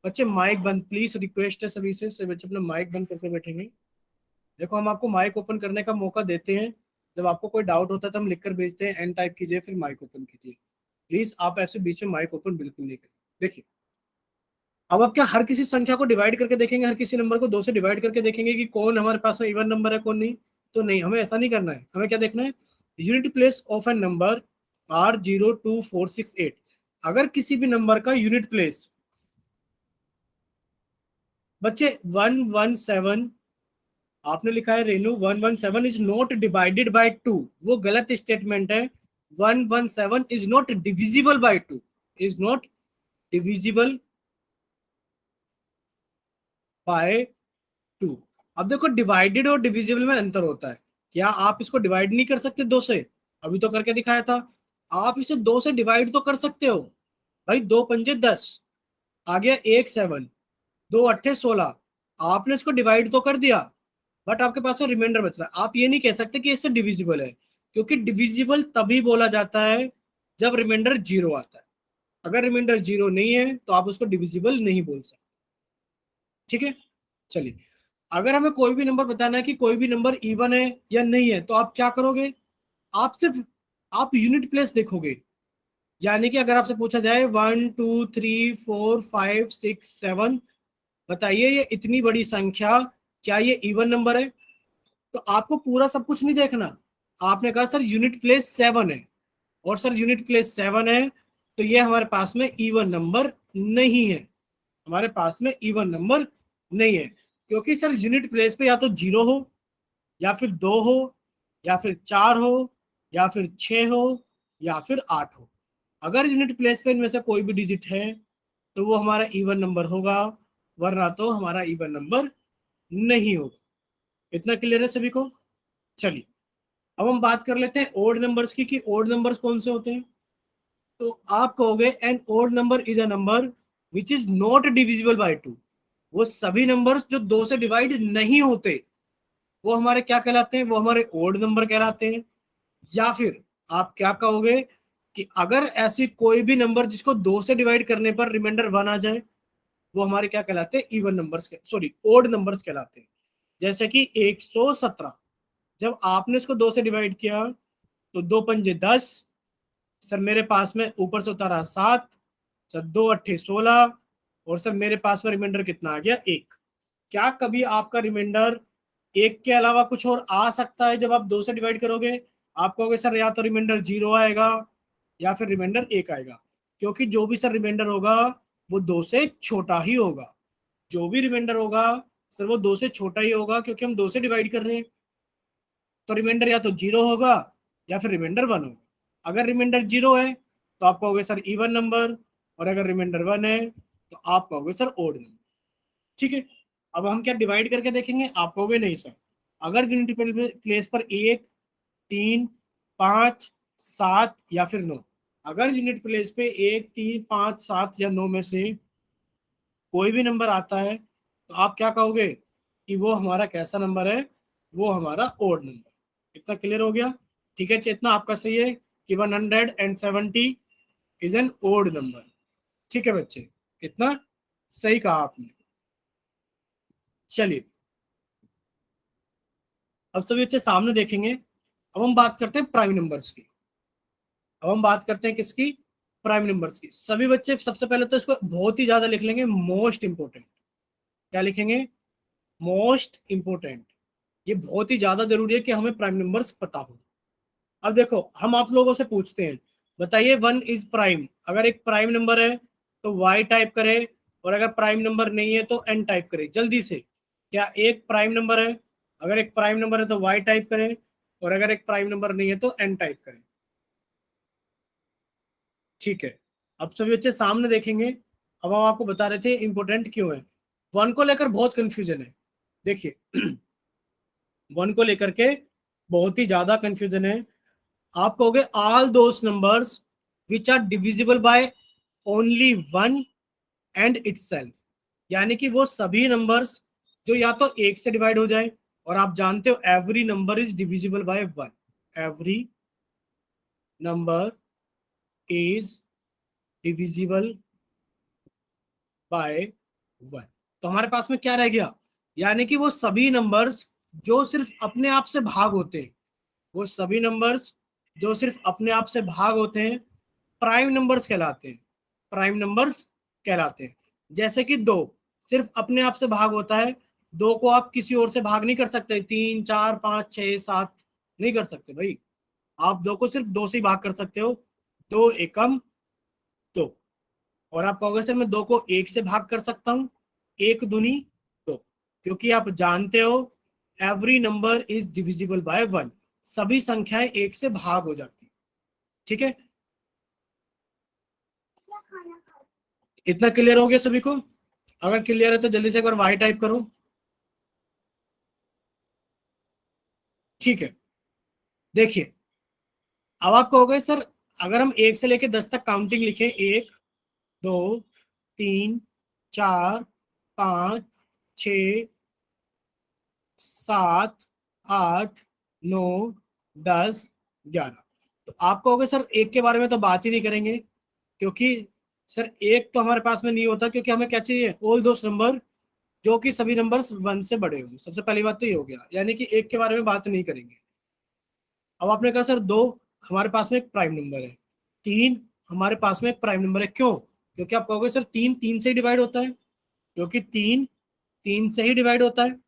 बच्चे माइक बंद, प्लीज रिक्वेस्ट है सभी से बच्चे अपना माइक बंद करके बैठेंगे। देखो हम आपको माइक ओपन करने का मौका देते हैं, जब आपको कोई डाउट होता है तो हम लिख कर भेजते हैं एन टाइप कीजिए फिर माइक ओपन कीजिए। प्लीज आप ऐसे बीच में माइक ओपन बिल्कुल नहीं करें। देखिए अब आप क्या हर किसी संख्या को डिवाइड करके देखेंगे, हर किसी नंबर को 2 से डिवाइड करके देखेंगे कि कौन हमारे पास में इवन नंबर है कौन नहीं, तो नहीं, हमें ऐसा नहीं करना है। हमें क्या देखना है, unit place of an number are 0, 2, 4, 6, 8। अगर किसी भी नंबर का यूनिट प्लेस बच्चे 117, आपने लिखा है Renu 117 is not divided by 2, वो गलत स्टेटमेंट है। 117 is not divisible by 2, is not divisible by 2। अब देखो डिवाइडेड और डिविजिबल में अंतर होता है। क्या आप इसको डिवाइड नहीं कर सकते 2 से, अभी तो करके दिखाया था। आप इसे 2 से डिवाइड तो कर सकते हो भाई, 2×5 = 10, आ गया 1 7, 2×8 = 16, आपने इसको डिवाइड तो कर दिया, बट आपके पास रिमाइंडर बच रहा है। आप ये नहीं कह सकते कि इससे डिविजिबल है, क्योंकि डिविजिबल तभी बोला जाता है जब रिमाइंडर 0 आता है। अगर रिमाइंडर 0 नहीं है तो आप उसको डिविजिबल नहीं बोल सकते। ठीक है, चलिए अगर हमें कोई भी नंबर बताना है कि कोई भी नंबर इवन है या नहीं है तो आप क्या करोगे, आप सिर्फ आप यूनिट प्लेस देखोगे। यानी कि अगर आपसे पूछा जाए 1 2 3 4 5 6 7, बताइए ये इतनी बड़ी संख्या क्या ये इवन नंबर है, तो आपको पूरा सब कुछ नहीं देखना। आपने कहा सर यूनिट प्लेस 7 है, और सर यूनिट प्लेस 7 है तो ये हमारे पास में इवन नंबर नहीं है, हमारे पास में इवन नंबर नहीं है, क्योंकि सर यूनिट प्लेस पे या तो 0 हो, या फिर 2 हो, या फिर 4 हो, या फिर 6 हो, या फिर 8 हो। अगर यूनिट प्लेस पे इनमें से कोई भी डिजिट है तो वो हमारा इवन नंबर होगा, वरना तो हमारा इवन नंबर नहीं होगा। इतना क्लियर है सभी को? चलिए अब हम बात कर लेते हैं ओड नंबर्स की, कि ओड नंबर्स कौन से होते हैं। तो आप कहोगे an odd number is a number which is not divisible by 2। वो सभी नंबर्स जो 2 से डिवाइड नहीं होते वो हमारे क्या कहलाते हैं, वो हमारे ओड नंबर कहलाते हैं। या फिर आप क्या कहोगे कि अगर ऐसी कोई भी नंबर जिसको 2 से डिवाइड करने पर रिमाइंडर 1 आ जाए वो हमारे क्या कहलाते हैं, even numbers, sorry odd numbers कहलाते हैं। जैसे कि 117, जब आपने इसको 2 से डिवाइड किया तो 2 पंजे 10, सर मेरे पास में ऊपर से उतारा 7, सर 2 अट्ठे 16, और सर मेरे पास में रिमाइंडर कितना आ गया, 1। क्या कभी आपका रिमाइंडर 1 के अलावा कुछ और आ सकता है जब आप 2 से डिवाइड करोगे? आप कहोगे सर या तो रिमाइंडर 0 आएगा या फिर रिमाइंडर 1 आएगा, क्योंकि जो भी सर रिमाइंडर होगा वो 2 से छोटा ही होगा। जो भी रिमाइंडर होगा सर वो 2 से छोटा ही होगा, क्योंकि हम 2 से डिवाइड कर रहे हैं। तो रिमाइंडर या तो 0 होगा या फिर रिमाइंडर 1 होगा। अगर रिमाइंडर 0 है तो आप कहोगे सर इवन नंबर, और अगर रिमाइंडर 1 है तो आप कहोगे सर ओड नंबर। ठीक है, अब हम क्या डिवाइड करके देखेंगे? आप कहोगे नहीं सर, अगर यूनिटी प्लेस पर 1, 3, 5, 7 या फिर 9, अगर यूनिट प्लेस पे 1, 3, 5, 7 या 9 में से कोई भी नंबर आता है तो आप क्या कहोगे कि वो हमारा कैसा नंबर है, वो हमारा ओड नंबर। इतना क्लियर हो गया? ठीक है, चेतना आपका सही है कि 170 इज एन ओड नंबर। ठीक है बच्चे, इतना सही कहा आपने। चलिए अब सभी बच्चे सामने देखेंगे। अब हम बात करते हैं प्राइम नंबर्स की। अब हम बात करते हैं किसकी? प्राइम नंबर्स की। सभी बच्चे सबसे पहले तो इसको बहुत ही ज्यादा लिख लेंगे, मोस्ट इंपोर्टेंट। क्या लिखेंगे? Most important. ये बहुत ही ज्यादा जरूरी है कि हमें प्राइम नंबर्स पता हो। अब देखो हम आप लोगों से पूछते हैं, बताइए 1 इज प्राइम। अगर एक प्राइम नंबर है तो y टाइप करे, और अगर प्राइम नंबर नहीं है तो n टाइप करे। जल्दी से, क्या एक प्राइम नंबर है? अगर एक प्राइम नंबर है तो y टाइप करे, और अगर एक प्राइम नंबर नहीं है तो n टाइप करे। ठीक है, अब सभी बच्चे सामने देखेंगे। अब हम आपको बता रहे थे इंपॉर्टेंट क्यों है। 1 को लेकर बहुत कंफ्यूजन है। देखिए 1 को लेकर के बहुत ही ज्यादा कंफ्यूजन है। आप कहोगे all those numbers which are divisible by only 1 and itself, यानी कि वो सभी नंबर्स जो या तो 1 से डिवाइड हो जाए, और आप जानते हो every number is divisible by 1, every number is divisible by 1। तो हमारे पास में क्या रह गया? यानी कि वो सभी नंबर्स जो सिर्फ अपने आप से भाग होते हैं, वो सभी नंबर्स जो सिर्फ अपने आप से भाग होते हैं प्राइम नंबर्स कहलाते हैं। प्राइम नंबर्स कहलाते हैं। जैसे कि 2 सिर्फ अपने आप से भाग होता है, 2 को आप किसी और से भाग नहीं कर सकते, 3, 4, 5, 6, 7 नहीं कर सकते भाई। आप 2 को सिर्फ 2 से ही भाग कर सकते हो, 2 एकम 2। और आप कहोगे सर मैं 2 को 1 से भाग कर सकता हूँ, 1 दूनी 2, क्योंकि आप जानते हो every number is divisible by 1, सभी संख्याएं 1 से भाग हो जाती है। ठीक है, इतना क्लियर हो गया सभी को? अगर क्लियर है तो जल्दी से एक बार वाई टाइप करो। ठीक है, देखिए अब आप कहोगे सर अगर हम 1 से लेके 10 तक काउंटिंग लिखें, 1, 2, 3, 4, 5, 6, 7, 8, 9, 10, 11, तो आप कहोगे सर 1 के बारे में तो बात ही नहीं करेंगे, क्योंकि सर 1 तो हमारे पास में नहीं होता, क्योंकि हमें क्या चाहिए? ऑल दोस नंबर जो कि सभी नंबर्स 1 से बड़े होंगे। सबसे पहली बात तो ये हो गया, यानी कि 1 के बारे में बात नहीं करेंगे। अब आपने कहा सर 2 हमारे पास में एक प्राइम नंबर है, 3 हमारे पास में एक प्राइम नंबर है। क्यों? क्योंकि आप कहोगे सर 3 3 से ही डिवाइड होता है, क्योंकि 3 3 से ही डिवाइड होता है,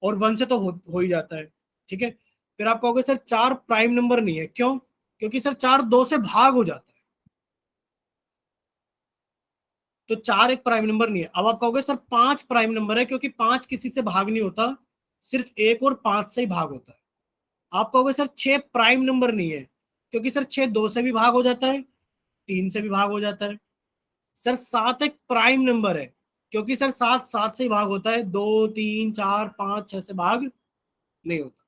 और 1 से तो हो ही जाता है। ठीक है, फिर आप कहोगे सर 4 प्राइम नंबर नहीं है। क्यों? क्योंकि सर 4 2 से भाग हो जाता है। तो 4 एक प्राइम नंबर नहीं है। अब आप कहोगे सर 5 प्राइम नंबर है, क्योंकि 5 किसी से भाग नहीं होता, सिर्फ 1 और 5 से ही भाग होता है। आप कहोगे सर 6 प्राइम नंबर नहीं है, क्योंकि सर 6 2 से भी भाग हो जाता है, 3 से भी भाग हो जाता है। सर 7 एक प्राइम नंबर है, क्योंकि सर 7 7 से ही भाग होता है, 2 3 4 5 6 से भाग नहीं होता।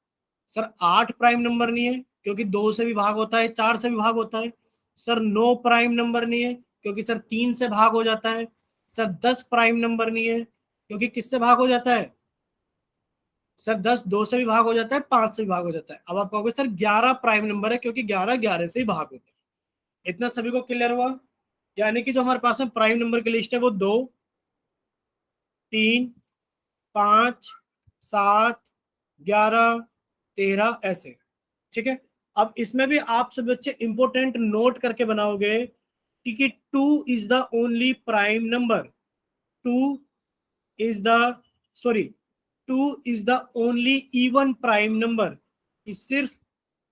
सर 8 प्राइम नंबर नहीं है, क्योंकि 2 से भी भाग होता है, 4 से भी भाग होता है। सर 9 प्राइम नंबर नहीं है, क्योंकि सर 3 से भाग हो जाता है। सर 10 प्राइम नंबर नहीं है, क्योंकि किससे भाग हो जाता है? सर 10 2 से भी भाग हो जाता है, 5 से भी भाग हो जाता है। अब आप कहोगे सर 11 प्राइम नंबर है, क्योंकि 11 11 से ही भाग होता है। इतना सभी को क्लियर हुआ? यानी कि जो हमारे पास में प्राइम नंबर की लिस्ट है वो 2 3 5 7 11 13 ऐसे, ठीक है। अब इसमें भी आप सब बच्चे इंपोर्टेंट नोट करके बनाओगे कि 2 is the only prime number. 2 is the sorry 2 is the only even prime number. सिर्फ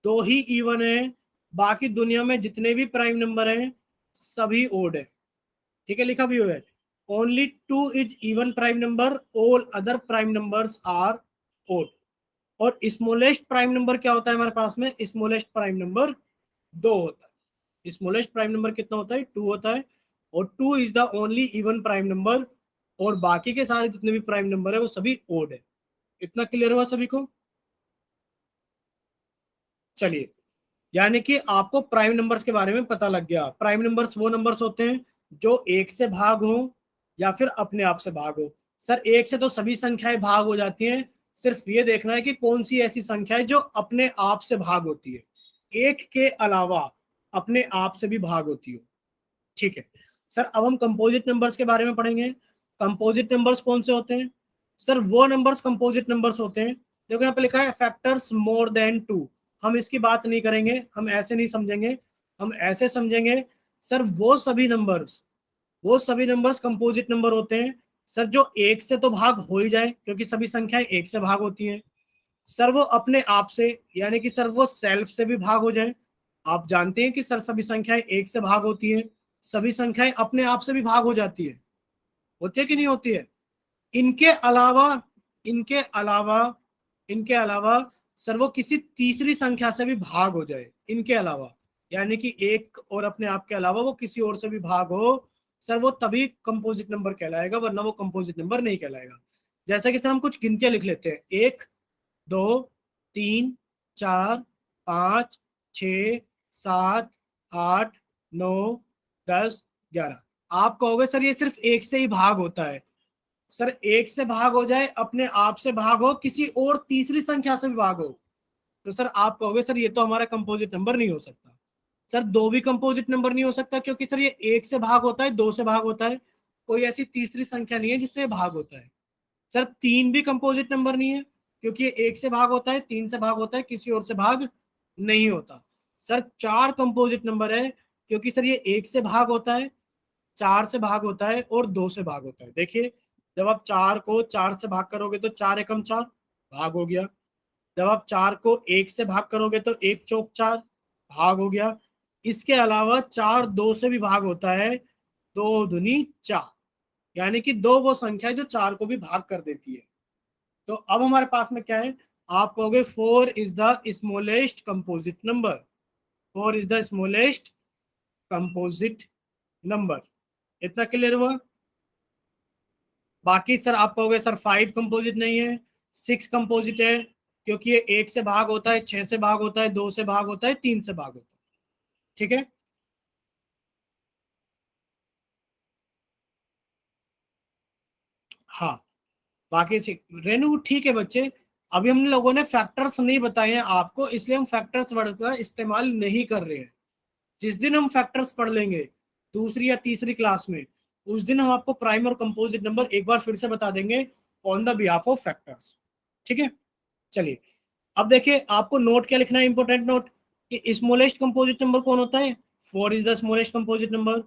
2 ही इवन है, बाकी दुनिया में जितने भी प्राइम नंबर हैं सभी ओड है, ठीक है, लिखा भी हुआ है। Only 2 is even prime number, all other prime numbers are odd. और स्मॉलेस्ट प्राइम नंबर क्या होता है हमारे पास में? स्मॉलेस्ट प्राइम नंबर 2 होता है। स्मॉलेस्ट प्राइम नंबर कितना होता है? 2 होता है। और 2 is the only even prime number, और बाकी के सारे जितने भी प्राइम नंबर है वो सभी ओड है। इतना क्लियर हुआ सभी को? चलिए, यानी कि आपको प्राइम नंबर्स के बारे में पता लग गया। प्राइम नंबर्स वो नंबर्स होते हैं जो एक से भाग हो या फिर अपने आप से भाग हो। सर एक से तो सभी संख्याएं भाग हो जाती हैं, सिर्फ ये देखना है कि कौन सी ऐसी संख्या है जो अपने आप से भाग होती है, एक के अलावा अपने आप से भी भाग होती हो, ठीक है। सर अब हम कंपोजिट नंबर्स के बारे में पढ़ेंगे। कंपोजिट नंबर्स कौन से होते हैं? सर वो नंबर्स कंपोजिट नंबर्स होते हैं, देखो यहाँ पे लिखा है फैक्टर्स मोर देन 2। हम इसकी बात नहीं करेंगे, हम ऐसे नहीं समझेंगे, हम ऐसे समझेंगे। सर वो सभी नंबर्स कंपोजिट नंबर होते हैं सर जो एक से तो भाग हो ही जाए, क्योंकि सभी संख्याएं एक से भाग होती हैं। सर वो अपने आप से, यानी कि सर वो सेल्फ से भी भाग हो जाए। आप जानते हैं कि सर सभी संख्याएं एक से भाग होती हैं, सभी संख्याएं अपने आप से भी भाग हो जाती है, होती है कि नहीं होती है? इनके अलावा इनके अलावा इनके अलावा सर वो किसी तीसरी संख्या से भी भाग हो जाए, इनके अलावा, यानी कि एक और अपने आप के अलावा वो किसी और से भी भाग हो, सर वो तभी कंपोजिट नंबर कहलाएगा, वरना वो कंपोजिट नंबर नहीं कहलाएगा। जैसा कि सर हम कुछ गिनतियां लिख लेते हैं, 1 2 3 4 5 6 7 8 9 10 11। आप कहोगे सर ये सिर्फ एक से ही भाग होता है। सर एक से भाग हो जाए, अपने आप से भाग हो, किसी और तीसरी संख्या से भी भाग हो, तो सर आप कहोगे सर ये तो हमारा कंपोजिट नंबर नहीं हो सकता। सर 2 भी कंपोजिट नंबर नहीं हो सकता, क्योंकि सर ये एक से भाग होता है, 2 से भाग होता है, कोई ऐसी तीसरी संख्या नहीं है जिससे भाग होता है। सर 3 भी कंपोजिट नंबर नहीं है, क्योंकि ये एक से भाग होता है, 3 से भाग होता है, किसी और से भाग नहीं होता। सर 4 कंपोजिट नंबर है, क्योंकि सर ये एक से भाग होता है, 4 से भाग होता है और 2 से भाग होता है। देखिए, जब आप 4 को 4 से भाग करोगे तो 4 एकम 4 भाग हो गया। जब आप 4 को 1 से भाग करोगे तो 1 चौक 4 भाग हो गया। इसके अलावा 4 2 से भी भाग होता है, 2 दूनी 4, यानी कि 2 वो संख्या है जो 4 को भी भाग कर देती है। तो अब हमारे पास में क्या है? आप कहोगे 4 is the smallest composite number. 4 is the smallest composite number. इतना क्लियर हुआ? बाकी सर आप कहोगे सर 5 कंपोजिट नहीं है, 6 कंपोजिट है, क्योंकि ये 1 से भाग होता है, 6 से भाग होता है, 2 से भाग होता है, 3 से भाग होता है, ठीक है। हाँ, बाकी रेनू ठीक है बच्चे। अभी हम लोगों ने फैक्टर्स नहीं बताए हैं आपको, इसलिए हम फैक्टर्स वर्ड का इस्तेमाल नहीं कर रहे हैं। जिस दिन हम फैक्टर्स पढ़ लेंगे दूसरी या तीसरी क्लास में, उस दिन हम आपको प्राइम और कंपोजिट नंबर एक बार फिर से बता देंगे on the behalf of factors, ठीक है। चलिए, अब देखिए आपको नोट क्या लिखना है, इंपॉर्टेंट नोट, कि स्मॉलेस्ट कंपोजिट नंबर कौन होता है? 4 is the smallest composite number.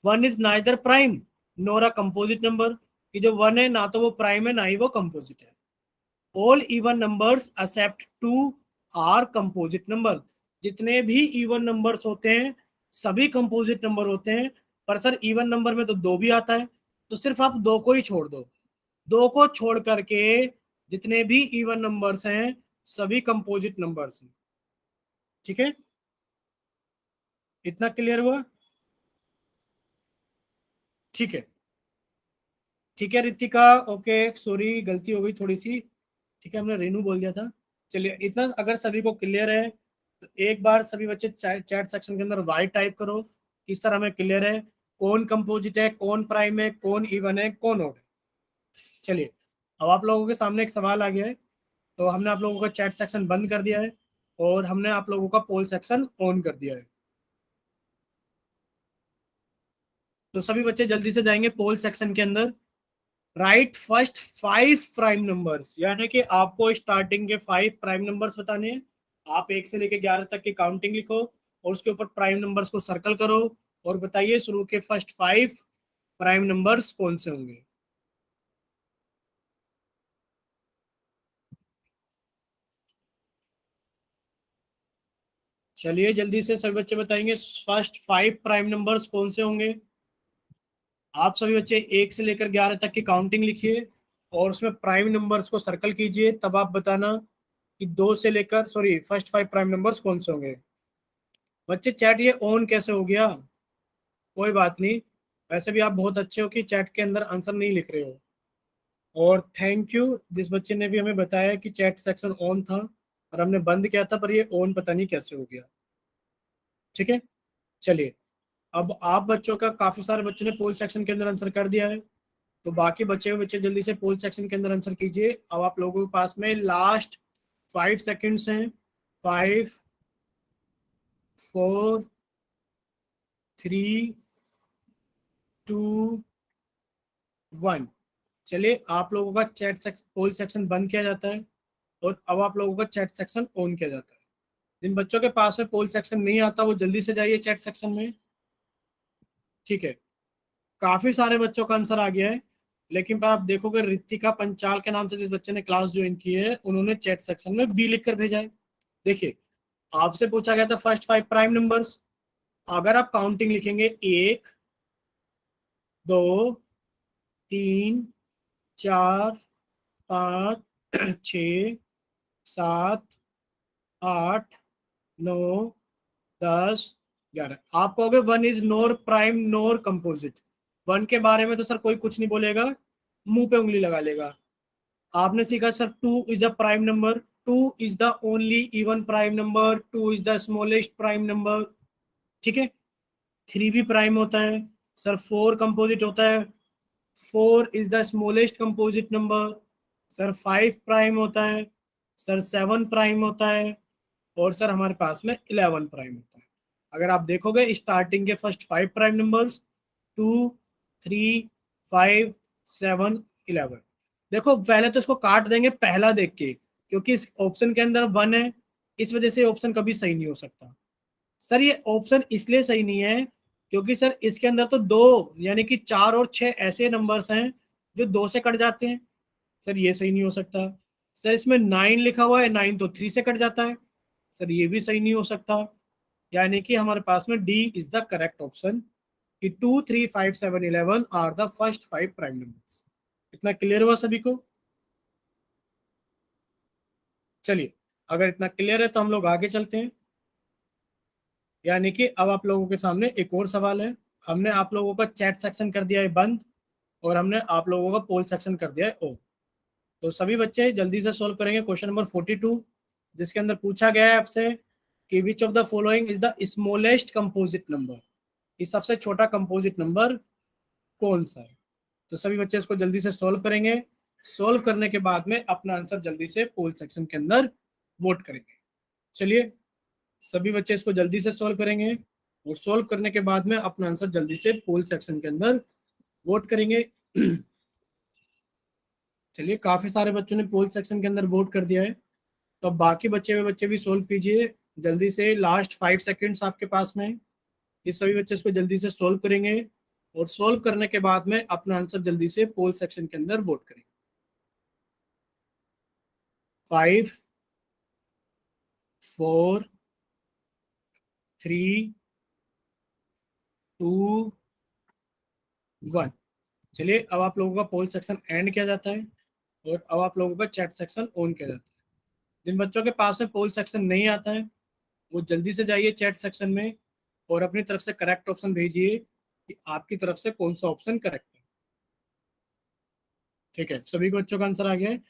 1 is neither prime NOR a composite number, कि जो 1 है ना तो वो प्राइम है ना ही वो कंपोजिट है। All even numbers except 2 are composite number. जितने भी इवन नंबर्स होते हैं सभी कंपोजिट नंबर होते हैं। पर सर इवन नंबर में तो 2 भी आता है, तो सिर्फ आप दो को ही छोड़ दो, दो को छोड़ करके जितने भी इवन नंबर्स हैं सभी कंपोजिट नंबर्स हैं। ठीक है, इतना क्लियर हुआ? ठीक है, ठीक है रितिका, ओके सॉरी गलती हो गई थोड़ी सी। ठीक है, हमने रेनू बोल दिया था। चलिए इतना अगर सभी को क्लियर है तो एक बार सभी बच्चे चैट सेक्शन के अंदर वाई टाइप करो, किस तरह हमें क्लियर है, कौन कंपोजिट है, कौन प्राइम है, कौन इवन है, कौन ओड है। चलिए अब आप लोगों के सामने एक सवाल आ गया है, तो हमने आप लोगों का चैट सेक्शन बंद कर दिया है और हमने आप लोगों का पोल सेक्शन ऑन कर दिया है। तो सभी बच्चे जल्दी से जाएंगे पोल सेक्शन के अंदर, राइट फर्स्ट 5 प्राइम नंबर्स, यानी कि आपको स्टार्टिंग के 5 प्राइम नंबर्स बताने हैं। आप 1 से लेकर 11 तक की काउंटिंग लिखो और उसके ऊपर प्राइम नंबर्स को सर्कल करो और बताइए शुरू के फर्स्ट 5 प्राइम नंबर्स कौन से होंगे। चलिए जल्दी से सभी बच्चे बताएंगे फर्स्ट 5 प्राइम नंबर्स कौन से होंगे। आप सभी बच्चे 1 से लेकर 11 तक की काउंटिंग लिखिए और उसमें प्राइम नंबर्स को सर्कल कीजिए, तब आप बताना कि 2 से लेकर सॉरी फर्स्ट 5 प्राइम नंबर्स कौन से होंगे। बच्चे चैट ये ऑन कैसे हो गया? कोई बात नहीं, वैसे भी आप बहुत अच्छे हो कि चैट के अंदर आंसर नहीं लिख रहे हो। और थैंक यू जिस बच्चे ने भी हमें बताया कि चैट सेक्शन ऑन था और हमने बंद किया था, पर ये ऑन पता नहीं कैसे हो गया। ठीक है, चलिए अब आप बच्चों का काफी सारे बच्चों ने पोल सेक्शन के अंदर आंसर कर दिया है, तो बाकी बचे हुए बच्चे जल्दी से पोल सेक्शन के अंदर आंसर कीजिए। अब आप लोगों के पास में लास्ट 5 सेकेंड्स हैं। 5 4 3 2 1। चलिए आप लोगों का चैट सेक्शन पोल सेक्शन बंद किया जाता है और अब आप लोगों का चैट सेक्शन ऑन किया जाता है। जिन बच्चों के पास में पोल सेक्शन नहीं आता वो जल्दी से जाइए चैट सेक्शन में। ठीक है, काफी सारे बच्चों का आंसर आ गया है, लेकिन पर आप देखोगे रितिका पंचाल के नाम से जिस बच्चे ने क्लास ज्वाइन की है उन्होंने चैट सेक्शन में बी लिख कर भेजा है। देखिए आपसे पूछा गया था फर्स्ट 5 प्राइम नंबर्स, अगर आप काउंटिंग लिखेंगे 1 2 3 4 5 6 7 8 9 10 11, आप कहोगे 1 is NOR prime NOR composite. 1 के बारे में तो सर कोई कुछ नहीं बोलेगा, मुंह पे उंगली लगा लेगा। आपने सीखा sir 2 is a prime number, 2 is the only even prime number, 2 is the smallest prime number. ठीक है, 3 भी प्राइम होता है सर, 4 कंपोजिट होता है, 4 is the smallest composite number sir, 5 prime होता है सर, 7 प्राइम होता है और सर हमारे पास में 11 प्राइम होता है। अगर आप देखोगे स्टार्टिंग के फर्स्ट 5 प्राइम नंबर्स 2 3 5 7 11। देखो पहले तो इसको काट देंगे पहला देख के, क्योंकि इस ऑप्शन के अंदर 1 है, इस वजह से ऑप्शन कभी सही नहीं हो सकता। सर ये ऑप्शन इसलिए सही नहीं है क्योंकि सर इसके अंदर तो दो यानी कि 4 और 6 ऐसे नंबर्स हैं जो 2 से कट जाते हैं, सर ये सही नहीं हो सकता। सर इसमें 9 लिखा हुआ है, 9 तो 3 से कट जाता है, सर ये भी सही नहीं हो सकता। यानी कि हमारे पास में D is the correct option कि 2 3 5 7 11 are the first 5 prime numbers. इतना क्लियर हुआ सभी को? चलिए अगर इतना क्लियर है तो हम लोग आगे चलते हैं। यानी कि अब आप लोगों के सामने एक और सवाल है। हमने आप लोगों का चैट सेक्शन कर दिया है बंद और हमने आप लोगों का पोल सेक्शन कर दिया है ओ। तो सभी बच्चे जल्दी से सोल्व करेंगे क्वेश्चन नंबर 42, जिसके अंदर पूछा गया है आपसे कि विच of the following is the smallest composite number, ये सबसे छोटा कंपोजिट नंबर कौन सा है। तो सभी बच्चे इसको जल्दी से सोल्व करेंगे, सोल्व करने के बाद में अपना आंसर जल्दी से पोल सेक्शन के अंदर वोट करेंगे। चलिए सभी बच्चे इसको जल्दी से सोल्व करेंगे और सोल्व करने के बाद में अपना आंसर जल्दी से पोल सेक्शन के अंदर वोट करेंगे। चलिए काफी सारे बच्चों ने पोल सेक्शन के अंदर वोट कर दिया है, तो अब बाकी बचे हुए बच्चे भी सोल्व कीजिए जल्दी से। लास्ट 5 सेकेंड्स आपके पास में, ये सभी बच्चे इसको जल्दी से सोल्व करेंगे और सोल्व करने के बाद में अपना आंसर जल्दी से पोल सेक्शन के अंदर वोट करेंगे। 5 4 3 2 1। चलिए अब आप लोगों का पोल सेक्शन एंड किया जाता है और अब आप लोगों का चैट सेक्शन ऑन किया जाता है। जिन बच्चों के पास में पोल सेक्शन नहीं आता है वो जल्दी से जाइए चैट सेक्शन में और अपनी तरफ से करेक्ट ऑप्शन भेजिए कि आपकी तरफ से कौन सा ऑप्शन करेक्ट है। ठीक है, सभी बच्चों का आंसर आ गया है।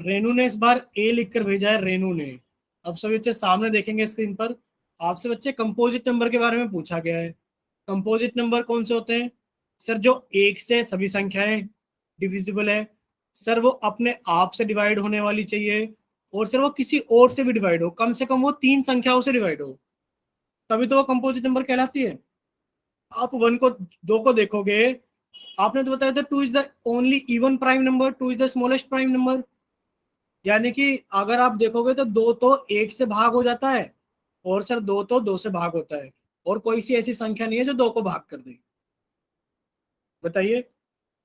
रेनू ने इस बार ए लिखकर भेजा है, रेनू ने। अब सभी बच्चे सामने देखेंगे स्क्रीन पर, आपसे बच्चे कंपोजिट नंबर के बारे में पूछा गया है। कंपोजिट नंबर कौन से होते हैं सर? जो एक से सभी संख्याएं डिविजिबल है सर, वो अपने आप से डिवाइड होने वाली चाहिए, और सर वो किसी और से भी डिवाइड हो, कम से कम वो 3 संख्याओं से डिवाइड हो, तभी तो वो कंपोजिट नंबर कहलाती है। आप 1 को 2 को देखोगे, आपने तो बताया था 2 is the only even prime number, 2 is the smallest prime number. यानी कि अगर आप देखोगे तो 2 तो 1 से भाग हो जाता है, और सर 2 तो 2 से भाग होता है, और कोई सी ऐसी संख्या नहीं है जो 2 को भाग कर दे। बताइए।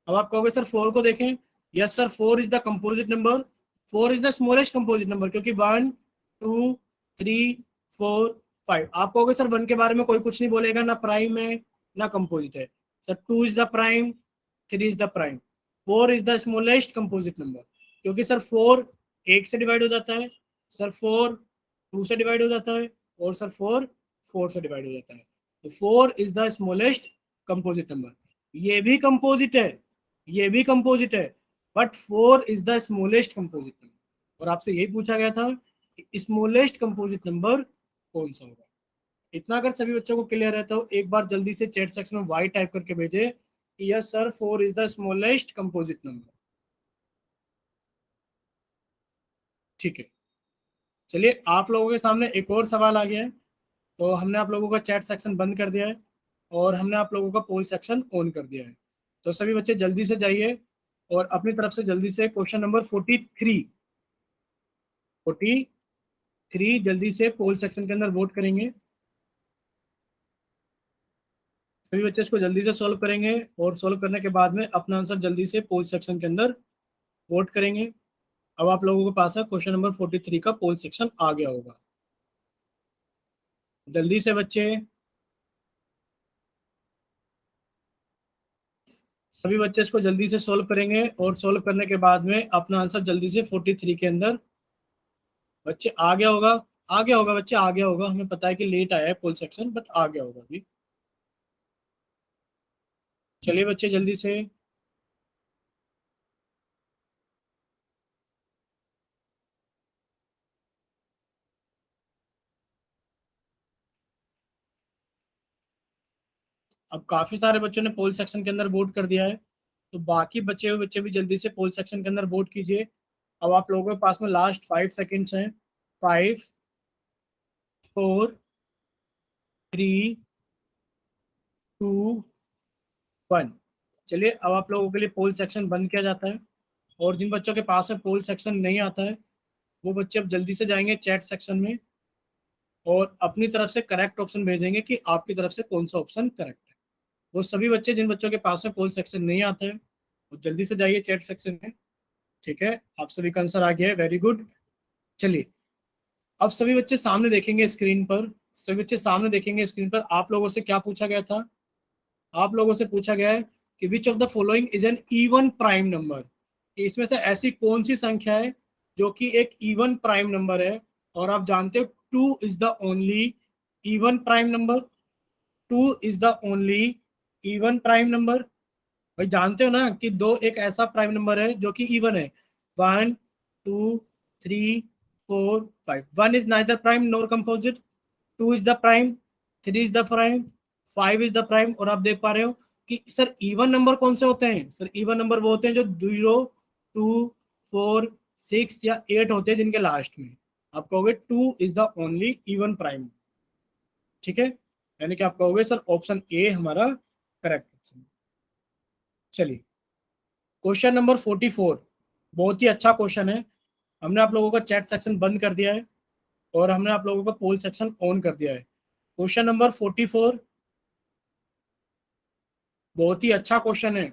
अब आप कहोगे सर 4 को देखें। Yes sir, 4 is the composite number, 4 is the smallest composite number, क्योंकि 1 2 3 4 5। आप कहोगे सर 1 के बारे में कोई कुछ नहीं बोलेगा, ना प्राइम है ना कंपोजिट है। Sir 2 is the prime, 3 is the prime, 4 is the smallest composite number, क्योंकि सर 4 1 से डिवाइड हो जाता है, सर 4 2 से डिवाइड हो जाता है, और सर 4 4 से डिवाइड हो जाता है। तो 4 is the smallest composite number. ये भी कंपोजिट है, ये भी कंपोजिट है, but 4 is the smallest composite number. और आपसे यही पूछा गया था कि स्मॉलेस्ट कंपोजिट नंबर कौन सा होगा। इतना अगर सभी बच्चों को क्लियर है तो एक बार जल्दी से चैट सेक्शन में वाई टाइप करके भेजे कि yes sir 4 is the smallest composite number. ठीक है, चलिए आप लोगों के सामने एक और सवाल आ गया है। तो हमने आप लोगों का चैट सेक्शन बंद कर दिया है और हमने आप लोगों का पोल सेक्शन ऑन कर दिया है। तो सभी बच्चे जल्दी से जाइए और अपनी तरफ से जल्दी से क्वेश्चन नंबर 43 जल्दी से पोल सेक्शन के अंदर वोट करेंगे। सभी बच्चे इसको जल्दी से सॉल्व करेंगे और सॉल्व करने के बाद में अपना आंसर जल्दी से पोल सेक्शन के अंदर वोट करेंगे। अब आप लोगों के पास है क्वेश्चन नंबर 43 का पोल सेक्शन आ गया होगा। जल्दी से बच्चे, सभी बच्चे इसको जल्दी से सॉल्व करेंगे और सॉल्व करने के बाद में अपना आंसर जल्दी से 43 के अंदर। बच्चे आ गया होगा, आ गया होगा बच्चे, आ गया होगा। हमें पता है कि लेट आया है पोल सेक्शन, बट आ गया होगा अभी। चलिए बच्चे जल्दी से। अब काफी सारे बच्चों ने पोल सेक्शन के अंदर वोट कर दिया है, तो बाकी बचे हुए बच्चे भी जल्दी से पोल सेक्शन के अंदर वोट कीजिए। अब आप लोगों के पास में लास्ट 5 सेकेंड्स हैं। 5 4 3 2 1। चलिए अब आप लोगों के लिए पोल सेक्शन बंद किया जाता है, और जिन बच्चों के पास में पोल सेक्शन नहीं आता है वो बच्चे अब जल्दी से जाएंगे चैट सेक्शन में और अपनी तरफ से करेक्ट ऑप्शन भेजेंगे कि आपकी तरफ से कौन सा ऑप्शन करेक्ट है। वो सभी बच्चे जिन बच्चों के पास में पोल सेक्शन नहीं आता है वो जल्दी से जाइए चैट सेक्शन में। ठीक है, आप सभी का आंसर आ गया है, वेरी गुड। चलिए अब सभी बच्चे सामने देखेंगे स्क्रीन पर, सभी बच्चे सामने देखेंगे स्क्रीन पर। आप लोगों से क्या पूछा गया था? आप लोगों से पूछा गया है कि विच of the following is N even prime number. इसमें से ऐसी कौन सी संख्या है जो कि एक इवन प्राइम नंबर है? और आप जानते हो 2 is the only even prime number, 2 is the only even prime number. भाई जानते हो ना कि 2 एक ऐसा प्राइम नंबर है जो कि इवन है। 1 2 3 4 5। 1 is neither prime nor composite, 2 is the prime, 3 is the prime, 5 is the prime. और आप देख पा रहे हो कि सर इवन नंबर कौन से होते हैं? सर इवन नंबर वो होते हैं जो 0 2 4 6 या 8 होते हैं जिनके लास्ट में आप कहोगे 2 is the only even prime. ठीक है, यानी कि आप कहोगे सर ऑप्शन ए हमारा करेक्ट ऑप्शन। चलिए क्वेश्चन नंबर 44 बहुत ही अच्छा क्वेश्चन है। हमने आप लोगों का चैट सेक्शन बंद कर दिया है और हमने आप लोगों का पोल सेक्शन ऑन कर दिया है। क्वेश्चन नंबर 44 बहुत ही अच्छा क्वेश्चन है।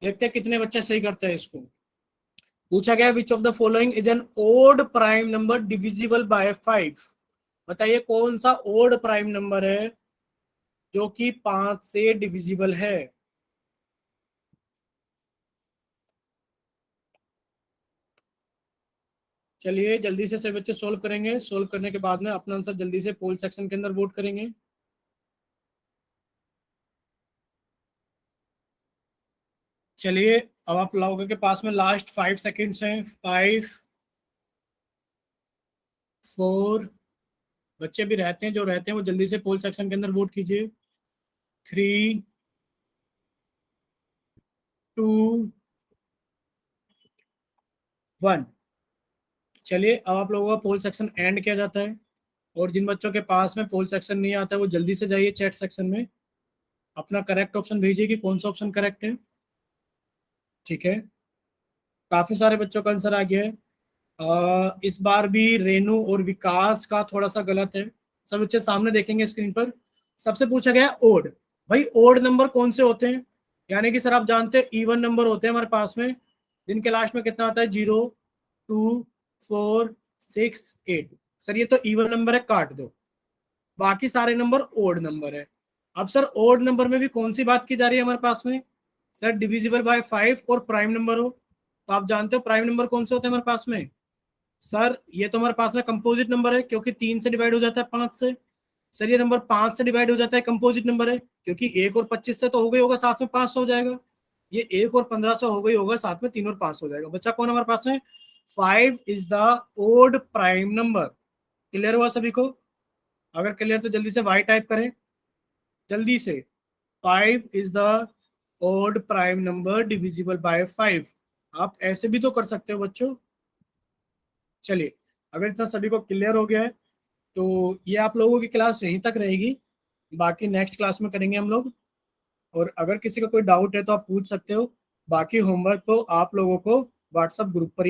देखते हैं कितने बच्चे सही करते हैं इसको। पूछा गया which of the following is an odd prime number divisible by 5। बताइए कौन सा ओड प्राइम नंबर है जो कि 5 से डिविजिबल है। चलिए जल्दी से सभी बच्चे सोल्व करेंगे। सोल्व करने के बाद में अपना आंसर जल्दी से पोल सेक्शन के अंदर वोट करेंगे। चलिए अब आप लोगों के पास में लास्ट 5 सेकेंड्स हैं। 5, 4, बच्चे भी रहते हैं जो रहते हैं वो जल्दी से पोल सेक्शन के अंदर वोट कीजिए। 3, 2, 1। चलिए अब आप लोगों का पोल सेक्शन एंड किया जाता है। और जिन बच्चों के पास में पोल सेक्शन नहीं आता है वो जल्दी से जाइए चैट सेक्शन में, अपना करेक्ट ऑप्शन भेजिए कि कौन सा ऑप्शन करेक्ट है। ठीक है, काफी सारे बच्चों का आंसर आ गया है। इस बार भी रेनू और विकास का थोड़ा सा गलत है। सब बच्चे सामने देखेंगे स्क्रीन पर। सबसे पूछा गया ओड। भाई ओड नंबर कौन से होते हैं? यानी कि सर आप जानते हैं इवन नंबर होते हैं हमारे पास में, जिनके लास्ट में कितना आता है 0, 2, 4, 6, 8। सर ये तो इवन नंबर है, काट दो। बाकी सारे नंबर ओड नंबर है। अब सर ओड नंबर में भी कौन सी बात की जा रही है हमारे पास में? सर डिविजिबल बाय 5 और प्राइम नंबर हो। तो आप जानते हो प्राइम नंबर कौन से होते हैं हमारे पास में? सर ये तो हमारे पास में कंपोजिट नंबर है, क्योंकि 3 से डिवाइड हो जाता है 5 से। सर ये नंबर 5 से डिवाइड हो जाता है, कंपोजिट नंबर है, क्योंकि 1 और 25 से तो हो गई होगा, साथ में 500 हो जाएगा। ये 1 और 15 से हो गई होगा, साथ में 3 और 5 हो जाएगा। बच्चा कौन हमारे पास में? 5 is the odd prime number. Clear हुआ सभी को? अगर क्लियर तो जल्दी से वाई टाइप करें, जल्दी से। 5 is the odd prime number divisible by 5। आप ऐसे भी तो कर सकते हो बच्चों। चलिए अगर इतना सभी को क्लियर हो गया है तो ये आप लोगों की क्लास यहीं तक रहेगी, बाकी नेक्स्ट क्लास में करेंगे हम लोग। और अगर किसी का कोई डाउट है तो आप पूछ सकते हो। बाकी होमवर्क तो आप लोगों को व्हाट्सएप ग्रुप पर ही